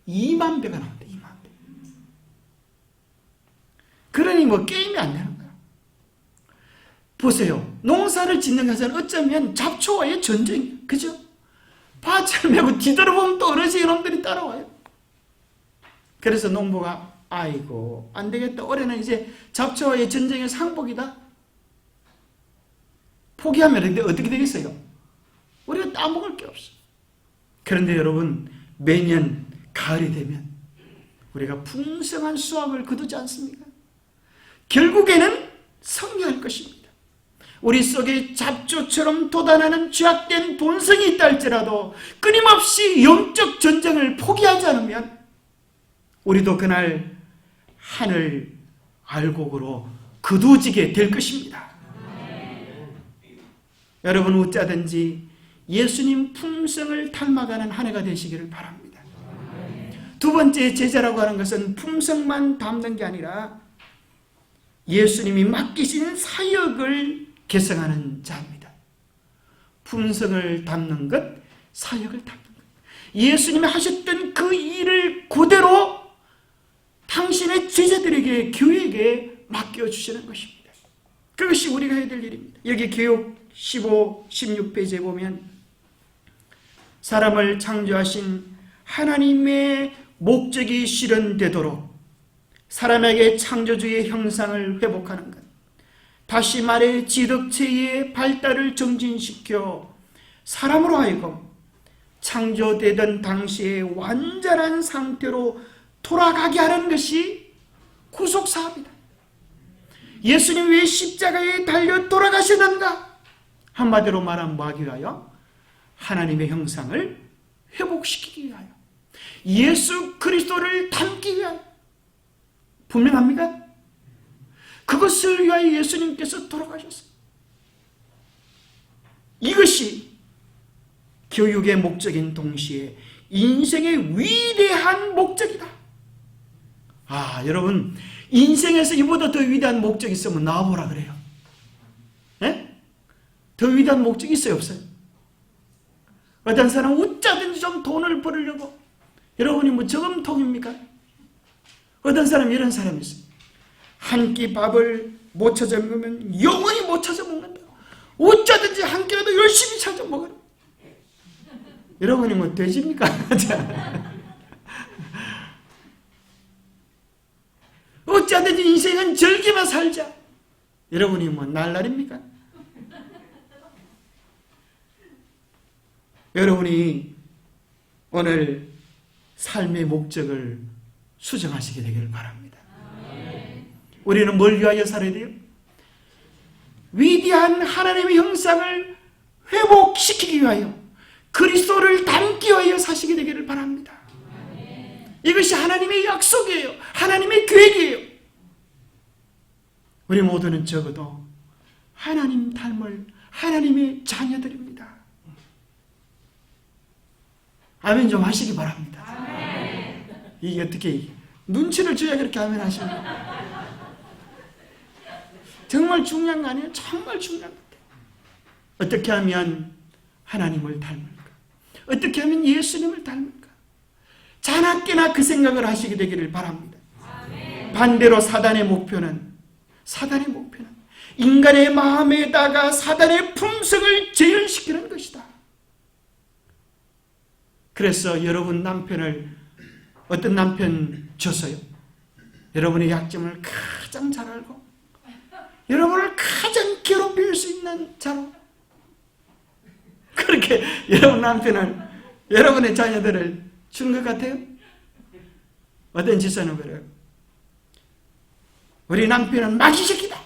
2만 배가 나옵니다. 2만 배. 그러니 뭐 게임이 안 되는 거예요. 보세요. 농사를 짓는 것은 어쩌면 잡초와의 전쟁, 그죠? 밭을 메고 뒤돌아보면 또 어르신 놈들이 따라와요. 그래서 농부가 아이고 안 되겠다. 올해는 이제 잡초와의 전쟁의 상복이다. 포기하면 어떻게 되겠어요? 우리가 따먹을 게 없어. 그런데 여러분 매년 가을이 되면 우리가 풍성한 수확을 거두지 않습니까? 결국에는 승리할 것입니다. 우리 속에 잡초처럼 돋아나는 죄악된 본성이 있다 할지라도 끊임없이 영적 전쟁을 포기하지 않으면 우리도 그날 하늘 알곡으로 거두어지게 될 것입니다. 여러분 어쩌든지 예수님 품성을 닮아가는 한 해가 되시기를 바랍니다. 두 번째 제자라고 하는 것은 품성만 담는 게 아니라 예수님이 맡기신 사역을 개성하는 자입니다. 품성을 담는 것, 사역을 담는 것. 예수님이 하셨던 그 일을 그대로 당신의 제자들에게, 교회에게 맡겨주시는 것입니다. 그것이 우리가 해야 될 일입니다. 여기 교육 15, 16페이지에 보면 사람을 창조하신 하나님의 목적이 실현되도록 사람에게 창조주의 형상을 회복하는 것, 다시 말해 지덕체의 발달을 정진시켜 사람으로 하여금 창조되던 당시의 완전한 상태로 돌아가게 하는 것이 구속사업이다. 예수님이 왜 십자가에 달려 돌아가시는가? 한마디로 말하면 뭐하기 위하여? 하나님의 형상을 회복시키기 위하여, 예수 그리스도를 닮기 위하여. 분명합니까? 그것을 위하여 예수님께서 돌아가셨어요. 이것이 교육의 목적인 동시에 인생의 위대한 목적이다. 여러분 인생에서 이보다 더 위대한 목적이 있으면 나와보라 그래요. 네? 더 위대한 목적이 있어요, 없어요? 어떤 사람은 어쩌든지 좀 돈을 벌으려고, 여러분이 뭐 저금통입니까? 어떤 사람은 이런 사람이 있어요. 한 끼 밥을 못 찾아 먹으면 영원히 못 찾아 먹는다. 어쩌든지 한 끼라도 열심히 찾아 먹어라. 여러분이 뭐 돼지입니까? 어쩌든지 인생은 즐기며 살자. 여러분이 뭐 날라리입니까? 여러분이 오늘 삶의 목적을 수정하시게 되기를 바랍니다. 우리는 뭘 위하여 살아야 돼요? 위대한 하나님의 형상을 회복시키기 위하여, 그리스도를 닮기 위하여 사시게 되기를 바랍니다. 이것이 하나님의 약속이에요. 하나님의 계획이에요. 우리 모두는 적어도 하나님 닮을 하나님의 자녀들입니다. 아멘 좀 하시기 바랍니다. 이게 어떻게 눈치를 줘야 그렇게 아멘 하십니까? 정말 중요한 거 아니에요? 정말 중요한 것 같아요. 어떻게 하면 하나님을 닮을까? 어떻게 하면 예수님을 닮을까? 자나깨나 그 생각을 하시게 되기를 바랍니다. 반대로 사단의 목표는 인간의 마음에다가 사단의 품성을 재현시키는 것이다. 그래서 여러분 남편을, 어떤 남편 줬어요? 여러분의 약점을 가장 잘 알고 여러분을 가장 괴롭힐 수 있는 자로, 그렇게 여러분 남편을, 여러분의 자녀들을 준 것 같아요? 어떤 지선은 그래요? 우리 남편은 마귀새끼다.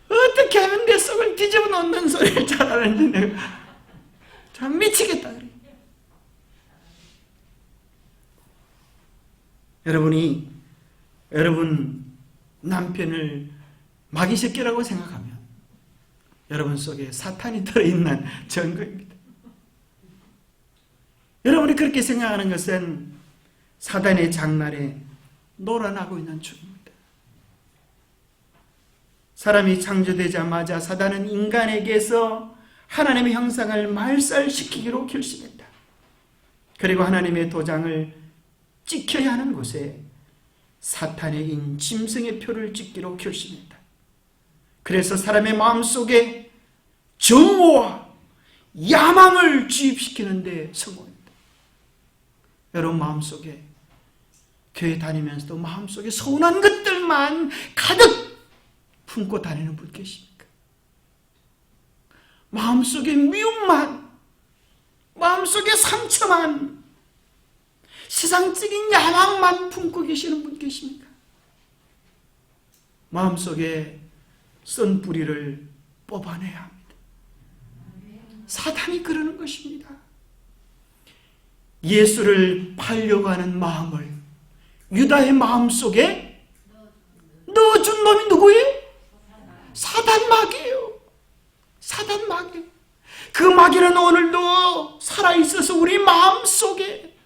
어떻게 하면 내 속을 뒤집어 놓는 소리를 잘하는지 내가 참 미치겠다. 여러분이 여러분 남편을 마귀 새끼라고 생각하면 여러분 속에 사탄이 들어있는 증거입니다. 여러분이 그렇게 생각하는 것은 사단의 장난에 놀아나고 있는 중입니다. 사람이 창조되자마자 사단은 인간에게서 하나님의 형상을 말살시키기로 결심했다. 그리고 하나님의 도장을 찍혀야 하는 곳에 사탄의 인 짐승의 표를 찍기로 결심했다. 그래서 사람의 마음속에 정오와 야망을 주입시키는 데 성공했다. 여러분 마음속에 교회 다니면서도 마음속에 서운한 것들만 가득 품고 다니는 분 계십니까? 마음속에 미움만, 마음속에 상처만, 세상적인 야망만 품고 계시는 분 계십니까? 마음속에 썬 뿌리를 뽑아내야 합니다. 사탄이 그러는 것입니다. 예수를 팔려고 하는 마음을 유다의 마음속에 넣어준 놈이 누구예요? 사단 마귀예요. 사단 마귀. 그 마귀는 오늘도 살아있어서 우리 마음속에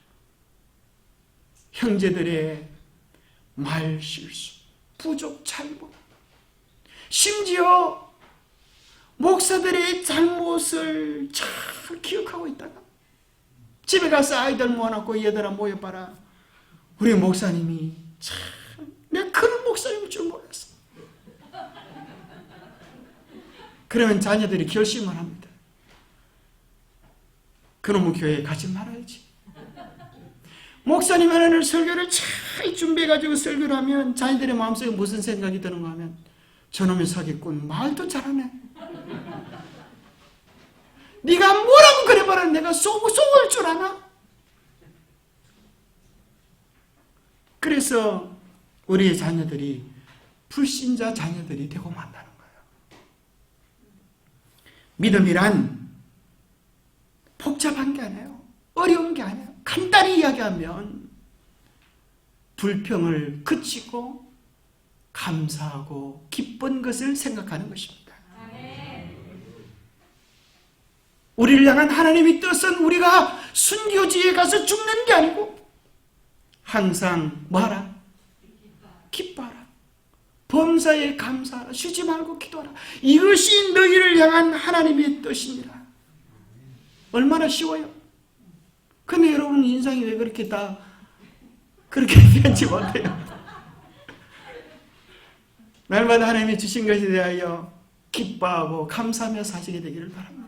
형제들의 말실수, 부족, 잘못, 심지어 목사들의 잘못을 잘 기억하고 있다가 집에 가서 아이들 모아놓고 얘들아 모여봐라. 우리 목사님이 참 내가 그런 목사님일 줄 몰랐어. 그러면 자녀들이 결심을 합니다. 그놈의 교회에 가지 말아야지. 목사님 하나는 설교를 잘 준비해가지고 설교를 하면 자녀들의 마음속에 무슨 생각이 드는가 하면 저놈의 사기꾼 말도 잘하네. 네가 뭐라고 그래 말하는 내가 속을 줄 아나? 그래서 우리의 자녀들이 불신자 자녀들이 되고 만다는 거예요. 믿음이란 복잡한 게 아니에요. 어려운 게 아니에요. 간단히 이야기하면 불평을 그치고 감사하고 기쁜 것을 생각하는 것입니다. 우리를 향한 하나님의 뜻은 우리가 순교지에 가서 죽는 게 아니고 항상 뭐하라? 기뻐하라. 범사에 감사하라. 쉬지 말고 기도하라. 이것이 너희를 향한 하나님의 뜻입니다. 얼마나 쉬워요? 근데 여러분 인상이 왜 그렇게 다 그렇게 변치 못해요? 날마다 하나님이 주신 것에 대하여 기뻐하고 감사하며 사시게 되기를 바랍니다.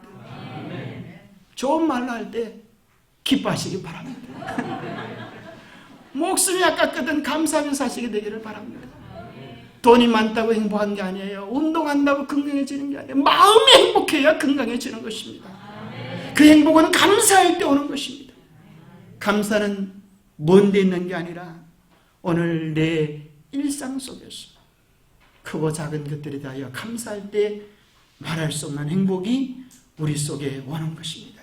좋은 말로 할 때 기뻐하시기 바랍니다. 목숨이 아깝거든 감사하며 사시게 되기를 바랍니다. 돈이 많다고 행복한 게 아니에요. 운동한다고 건강해지는 게 아니에요. 마음이 행복해야 건강해지는 것입니다. 그 행복은 감사할 때 오는 것입니다. 감사는 먼 데 있는 게 아니라 오늘 내 일상 속에서 크고 작은 것들에 대하여 감사할 때 말할 수 없는 행복이 우리 속에 오는 것입니다.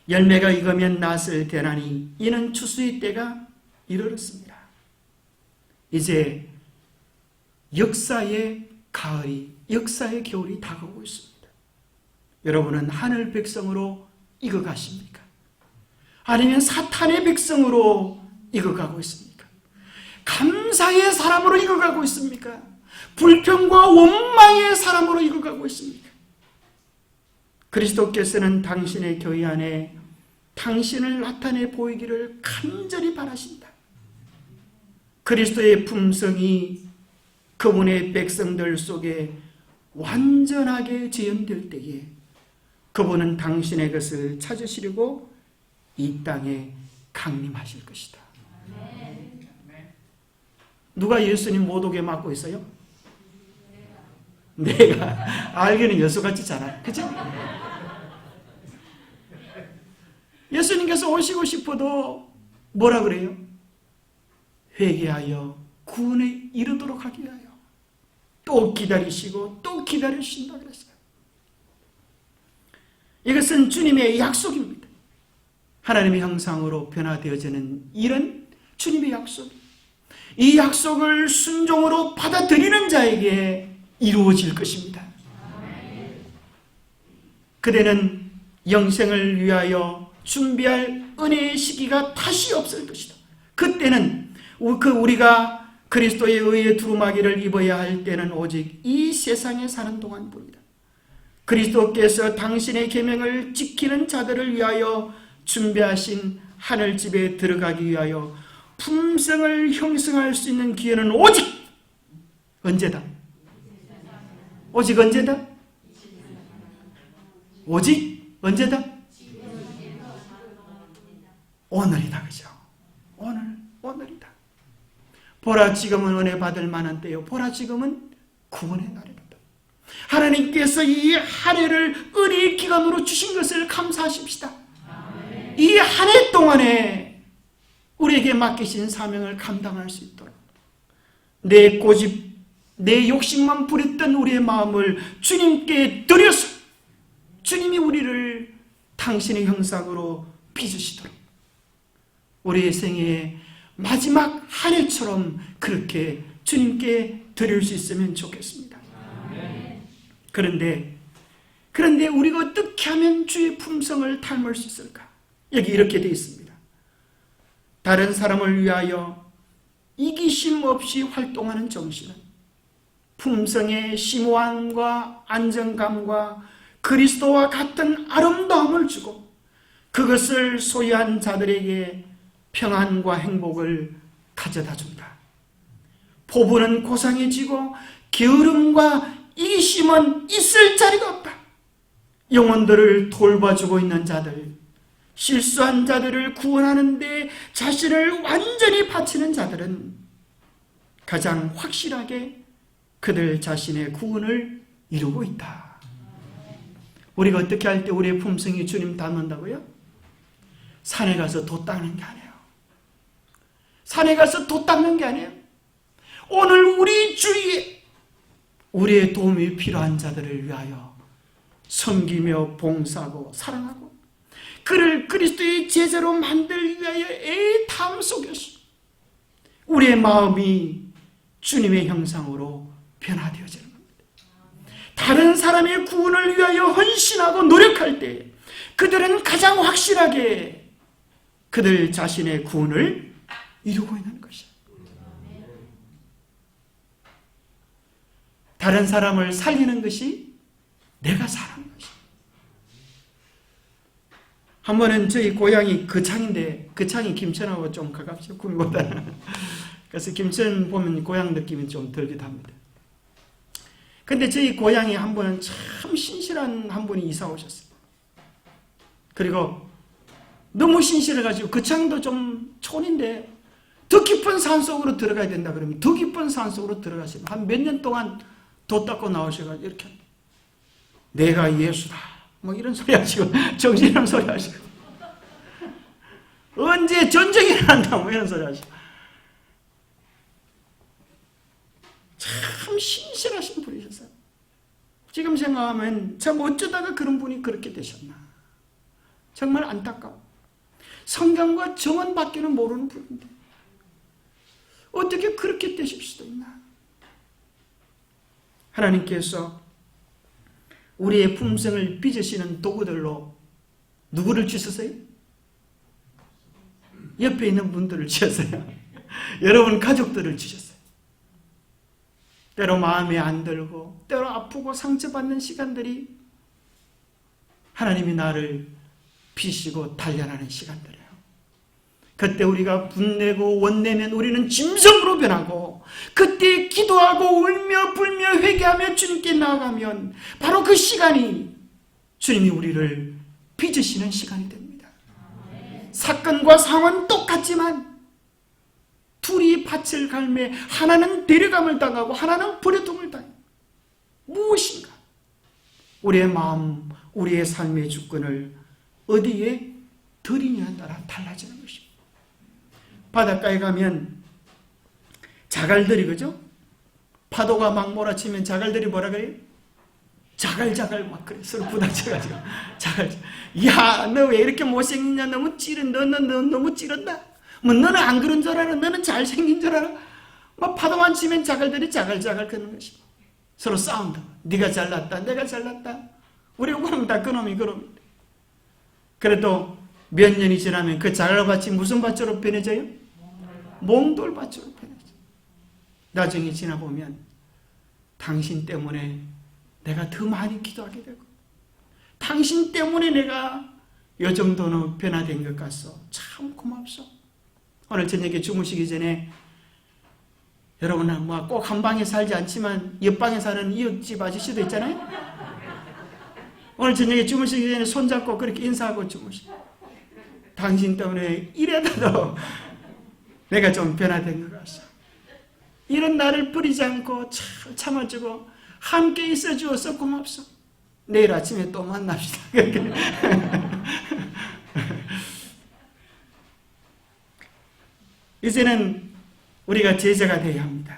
열매가 익으면 낫을 대나니 이는 추수의 때가 이르렀습니다. 이제 역사의 가을이, 역사의 겨울이 다가오고 있습니다. 여러분은 하늘 백성으로 익어가십니까? 아니면 사탄의 백성으로 익어가고 있습니까? 감사의 사람으로 익어가고 있습니까? 불평과 원망의 사람으로 익어가고 있습니까? 그리스도께서는 당신의 교회 안에 당신을 나타내 보이기를 간절히 바라신다. 그리스도의 품성이 그분의 백성들 속에 완전하게 재현될 때에 그분은 당신의 것을 찾으시려고 이 땅에 강림하실 것이다. 누가 예수님 못 오게 막고 있어요? 내가 알기는 여수같이 잘해. 그죠? 예수님께서 오시고 싶어도 뭐라 그래요? 회개하여 구원에 이르도록 하기 위하여 또 기다리시고 또 기다리신다 그랬어요. 이것은 주님의 약속입니다. 하나님의 형상으로 변화되어지는 일은 주님의 약속. 이 약속을 순종으로 받아들이는 자에게 이루어질 것입니다. 그대는 영생을 위하여 준비할 은혜의 시기가 다시 없을 것이다. 그때는 우리가 그리스도의 의의 두루마기를 입어야 할 때는 오직 이 세상에 사는 동안뿐이다. 그리스도께서 당신의 계명을 지키는 자들을 위하여 준비하신 하늘집에 들어가기 위하여 품성을 형성할 수 있는 기회는 오직 언제다? 오직 언제다? 오직 언제다? 오늘이다. 그죠? 오늘이다. 보라, 지금은 은혜 받을 만한 때요. 보라, 지금은 구원의 날이다. 하나님께서 이 한 해를 은혜의 기간으로 주신 것을 감사하십시다. 이 한 해 동안에 우리에게 맡기신 사명을 감당할 수 있도록 내 고집, 내 욕심만 부렸던 우리의 마음을 주님께 드려서 주님이 우리를 당신의 형상으로 빚으시도록 우리의 생애의 마지막 한 해처럼 그렇게 주님께 드릴 수 있으면 좋겠습니다. 그런데 우리가 어떻게 하면 주의 품성을 닮을 수 있을까? 여기 이렇게 되어 있습니다. 다른 사람을 위하여 이기심 없이 활동하는 정신은 품성의 심오함과 안정감과 그리스도와 같은 아름다움을 주고 그것을 소유한 자들에게 평안과 행복을 가져다 준다. 포부는 고상해지고 게으름과 이기심은 있을 자리가 없다. 영혼들을 돌봐주고 있는 자들, 실수한 자들을 구원하는 데 자신을 완전히 바치는 자들은 가장 확실하게 그들 자신의 구원을 이루고 있다. 우리가 어떻게 할 때 우리의 품성이 주님 닮는다고요? 산에 가서 돛 닦는 게 아니에요. 산에 가서 돛 닦는 게 아니에요. 오늘 우리 주위에 우리의 도움이 필요한 자들을 위하여 섬기며 봉사하고 사랑하고 그를 그리스도의 제자로 만들기 위하여 애탐 속에서 우리의 마음이 주님의 형상으로 변화되어지는 겁니다. 다른 사람의 구원을 위하여 헌신하고 노력할 때 그들은 가장 확실하게 그들 자신의 구원을 이루고 있는 것이야. 다른 사람을 살리는 것이 내가 사는 것이야. 한 번은 저희 고향이 거창인데 거창이 김천하고 좀 가깝죠. 구미보다는. 그래서 김천 보면 고향 느낌이 좀 들기도 합니다. 근데 저희 고향에 한 번은 참 신실한 한 분이 이사 오셨어요. 그리고 너무 신실해가지고 거창도 좀 촌인데 더 깊은 산속으로 들어가야 된다 그러면 더 깊은 산속으로 들어가시면 한 몇 년 동안 돛 닦고 나오셔가지고 이렇게 내가 예수다 뭐 이런 소리 하시고 정신없는 소리 하시고 언제 전쟁이 일어난다 뭐 이런 소리 하시고 참 신실하신 분이셨어요. 지금 생각하면 참 어쩌다가 그런 분이 그렇게 되셨나 정말 안타까워. 성경과 정언밖에는 모르는 분인데 어떻게 그렇게 되실 수도 있나. 하나님께서 우리의 품성을 빚으시는 도구들로 누구를 주셨어요? 옆에 있는 분들을 주셨어요. 여러분 가족들을 주셨어요. 때로 마음에 안 들고 때로 아프고 상처받는 시간들이 하나님이 나를 비시고 단련하는 시간들이에요. 그때 우리가 분내고 원내면 우리는 짐승으로 변하고 그때 기도하고 울며 불며 회개하며 주님께 나아가면 바로 그 시간이 주님이 우리를 빚으시는 시간이 됩니다. 사건과 상황은 똑같지만 둘이 밭을 갈매 하나는 데려감을 당하고 하나는 버려둠을 당해요. 무엇인가? 우리의 마음, 우리의 삶의 주권을 어디에 드리냐에 따라 달라지는 것입니다. 바닷가에 가면 자갈들이 그죠? 파도가 막 몰아치면 자갈들이 뭐라 그래요? 자갈자갈 막 그래. 서로 부닥쳐가지고 자갈. 야, 너 왜 이렇게 못생겼냐? 너무 찌른. 너 너무 찌른다. 뭐 너는 안 그런 줄 알아? 너는 잘생긴 줄 알아? 뭐 파도만 치면 자갈들이 자갈자갈 걷는 것이고 서로 싸운다. 네가 잘났다, 내가 잘났다. 우리가 그러면 다 그놈이 그놈. 그래도 몇 년이 지나면 그 자갈밭이 무슨 밭으로 변해져요? 몽돌밭으로 변해져. 나중에 지나보면 당신 때문에 내가 더 많이 기도하게 되고 당신 때문에 내가 요 정도는 변화된 것 같소. 참 고맙소. 오늘 저녁에 주무시기 전에 여러분 뭐 꼭 한 방에 살지 않지만 옆방에 사는 이웃집 아저씨도 있잖아요. 오늘 저녁에 주무시기 전에 손잡고 그렇게 인사하고 주무시. 당신 때문에 이래도 내가 좀 변화된 것 같소. 이런 나를 버리지 않고 잘 참아주고 함께 있어 주어서 고맙소. 내일 아침에 또 만납시다. 이제는 우리가 제자가 되어야 합니다.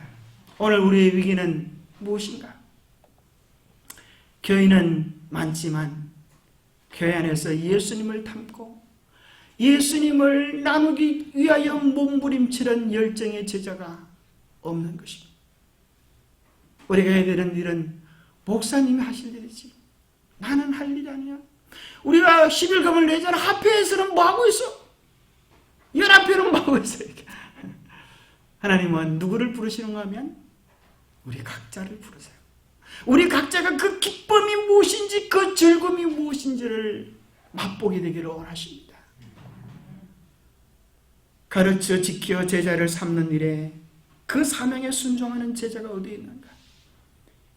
오늘 우리의 위기는 무엇인가? 교인은 많지만 교회 안에서 예수님을 닮고 예수님을 나누기 위하여 몸부림치는 열정의 제자가 없는 것입니다. 우리가 해야 되는 일은 목사님이 하실 일이지 나는 할 일이 아니야. 우리가 11금을 내잖아. 합회에서는 뭐하고 있어? 연합회는 뭐하고 있어? 하나님은 누구를 부르시는가 하면 우리 각자를 부르세요. 우리 각자가 그 기쁨이 무엇인지 그 즐거움이 무엇인지를 맛보게 되기를 원하십니다. 가르쳐 지켜 제자를 삼는 일에 그 사명에 순종하는 제자가 어디 있는가?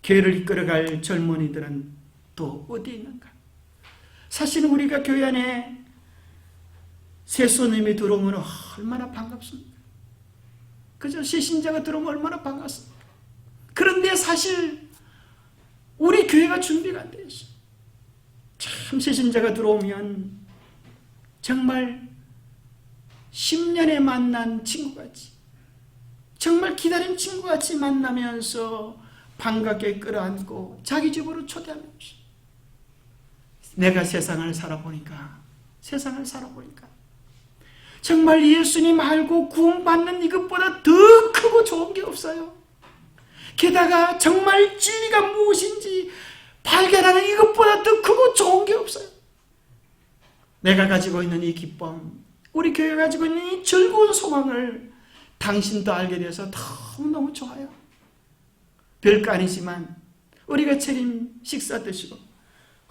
교회를 이끌어갈 젊은이들은 또 어디 있는가? 사실은 우리가 교회 안에 새 손님이 들어오면 얼마나 반갑습니까? 그죠? 시신자가 들어오면 얼마나 반갑습니까? 그런데 사실 우리 교회가 준비가 안 되어 있어요. 참 시신자가 들어오면 정말 10년에 만난 친구같이 정말 기다린 친구같이 만나면서 반갑게 끌어안고 자기 집으로 초대하면서 내가 세상을 살아보니까 정말 예수님 알고 구원받는 이것보다 더 크고 좋은 게 없어요. 게다가 정말 진리가 무엇인지 발견하는 이것보다 더 크고 좋은 게 없어요. 내가 가지고 있는 이 기쁨, 우리 교회가 가지고 있는 이 즐거운 소망을 당신도 알게 돼서 너무너무 좋아요. 별거 아니지만 우리가 차림 식사 드시고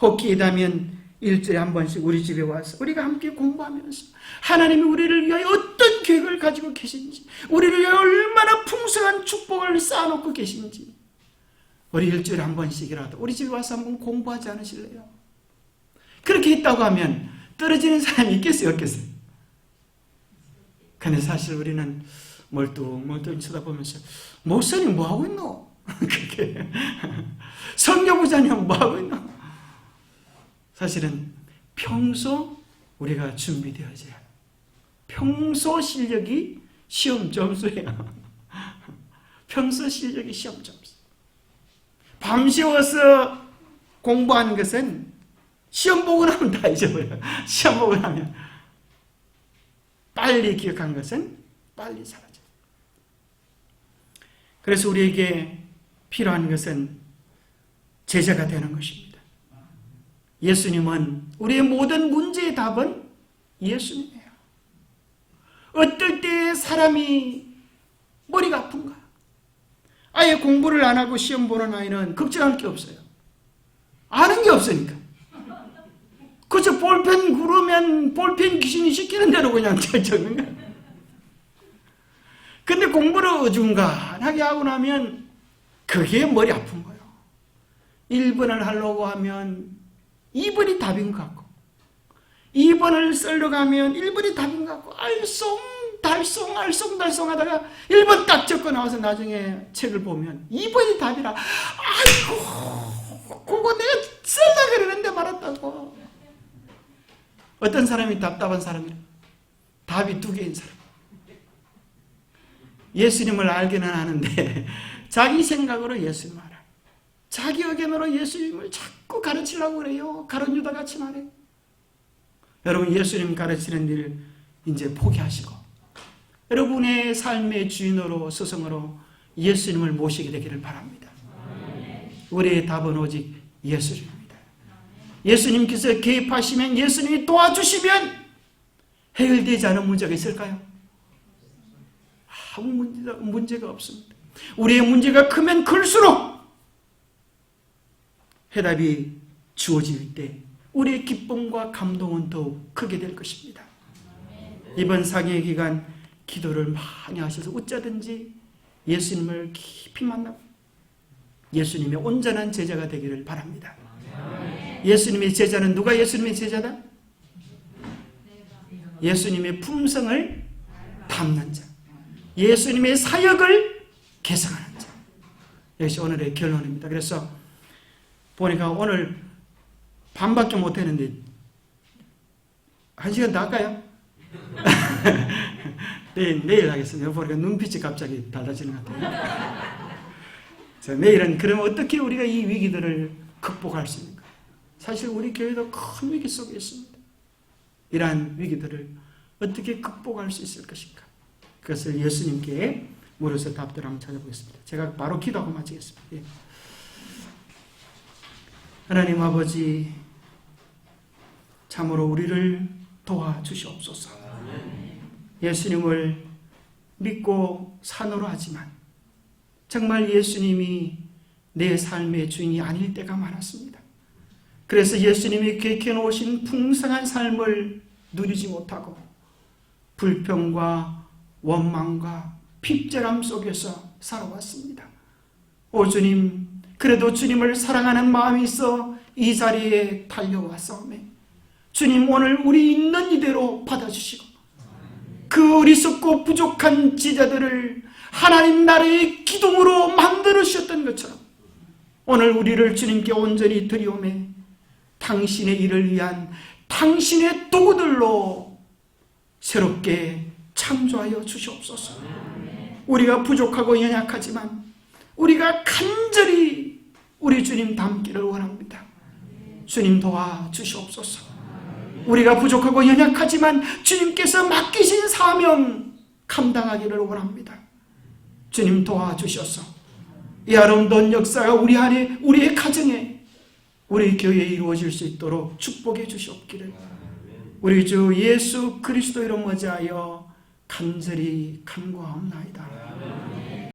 혹 기회다면 일주일에 한 번씩 우리 집에 와서 우리가 함께 공부하면서 하나님이 우리를 위하여 어떤 계획을 가지고 계신지 우리를 위하여 얼마나 풍성한 축복을 쌓아놓고 계신지 우리 일주일에 한 번씩이라도 우리 집에 와서 한번 공부하지 않으실래요? 그렇게 했다고 하면 떨어지는 사람이 있겠어요? 없겠어요? 근데 사실 우리는 멀뚱멀뚱 쳐다보면서 목사님 뭐하고 있노? 그렇게 성경부자님 뭐하고 있노? 사실은 평소 우리가 준비되어져야 평소 실력이 시험 점수예요. 평소 실력이 시험 점수. 밤새워서 공부하는 것은 시험 보고 나면 다 잊어버려요. 시험 보고 나면 빨리 기억한 것은 빨리 사라져요. 그래서 우리에게 필요한 것은 제자가 되는 것입니다. 예수님은 우리의 모든 문제의 답은 예수님이에요. 어떨 때 사람이 머리가 아픈가? 아예 공부를 안 하고 시험 보는 아이는 걱정할 게 없어요. 아는 게 없으니까. 그저 볼펜 구르면 볼펜 귀신이 시키는 대로 그냥 적는 거야. 근데 공부를 어중간하게 하고 나면 그게 머리 아픈 거예요. 1번을 하려고 하면 2번이 답인 것 같고 2번을 쓰려고 하면 1번이 답인 것 같고 알쏭달쏭 알쏭달쏭 하다가 1번 딱 적고 나와서 나중에 책을 보면 2번이 답이라 아이고 그거 내가 쓰려고 그러는데 말았다고. 어떤 사람이 답답한 사람이라 답이 2개인 사람. 예수님을 알기는 하는데 자기 생각으로 예수님을 알아요. 자기 의견으로 예수님을 자꾸 가르치려고 그래요. 가룟 유다 같이 말해요. 여러분 예수님 가르치는 일 이제 포기하시고 여러분의 삶의 주인으로 스승으로 예수님을 모시게 되기를 바랍니다. 우리의 답은 오직 예수님입니다. 예수님께서 개입하시면, 예수님이 도와주시면 해결되지 않은 문제가 있을까요? 아무 문제가 없습니다. 우리의 문제가 크면 클수록 해답이 주어질 때 우리의 기쁨과 감동은 더욱 크게 될 것입니다. 이번 상해 기간 기도를 많이 하셔서 어쩌든지 예수님을 깊이 만나고 예수님의 온전한 제자가 되기를 바랍니다. 예수님의 제자는 누가 예수님의 제자다? 예수님의 품성을 담는 자, 예수님의 사역을 개성하는 자. 이것이 오늘의 결론입니다. 그래서 보니까 오늘 반밖에 못했는데 1시간 더 할까요? 내일 하겠습니다. 보니까 눈빛이 갑자기 달라지는 것 같아요. 자, 내일은 그러면 어떻게 우리가 이 위기들을 극복할 수 있는가? 사실 우리 교회도 큰 위기 속에 있습니다. 이러한 위기들을 어떻게 극복할 수 있을 것인가? 그것을 예수님께 물어서 답들을 한번 찾아보겠습니다. 제가 바로 기도하고 마치겠습니다. 예. 하나님 아버지, 참으로 우리를 도와주시옵소서. 예수님을 믿고 산으로 하지만 정말 예수님이 내 삶의 주인이 아닐 때가 많았습니다. 그래서 예수님이 계획해 놓으신 풍성한 삶을 누리지 못하고 불평과 원망과 핍절함 속에서 살아왔습니다. 오 주님, 그래도 주님을 사랑하는 마음이 있어 이 자리에 달려왔사오매 주님, 오늘 우리 있는 이대로 받아주시고 그 어리석고 부족한 지자들을 하나님 나라의 기둥으로 만들어 주셨던 것처럼 오늘 우리를 주님께 온전히 드리오매 당신의 일을 위한 당신의 도구들로 새롭게 창조하여 주시옵소서. 우리가 부족하고 연약하지만 우리가 간절히 우리 주님 닮기를 원합니다. 주님 도와주시옵소서. 우리가 부족하고 연약하지만 주님께서 맡기신 사명 감당하기를 원합니다. 주님 도와주셔서 이 아름다운 역사가 우리 안에, 우리의 가정에, 우리 교회에 이루어질 수 있도록 축복해 주시옵기를 우리 주 예수 그리스도 이름 의지하여 간절히 간구하옵나이다.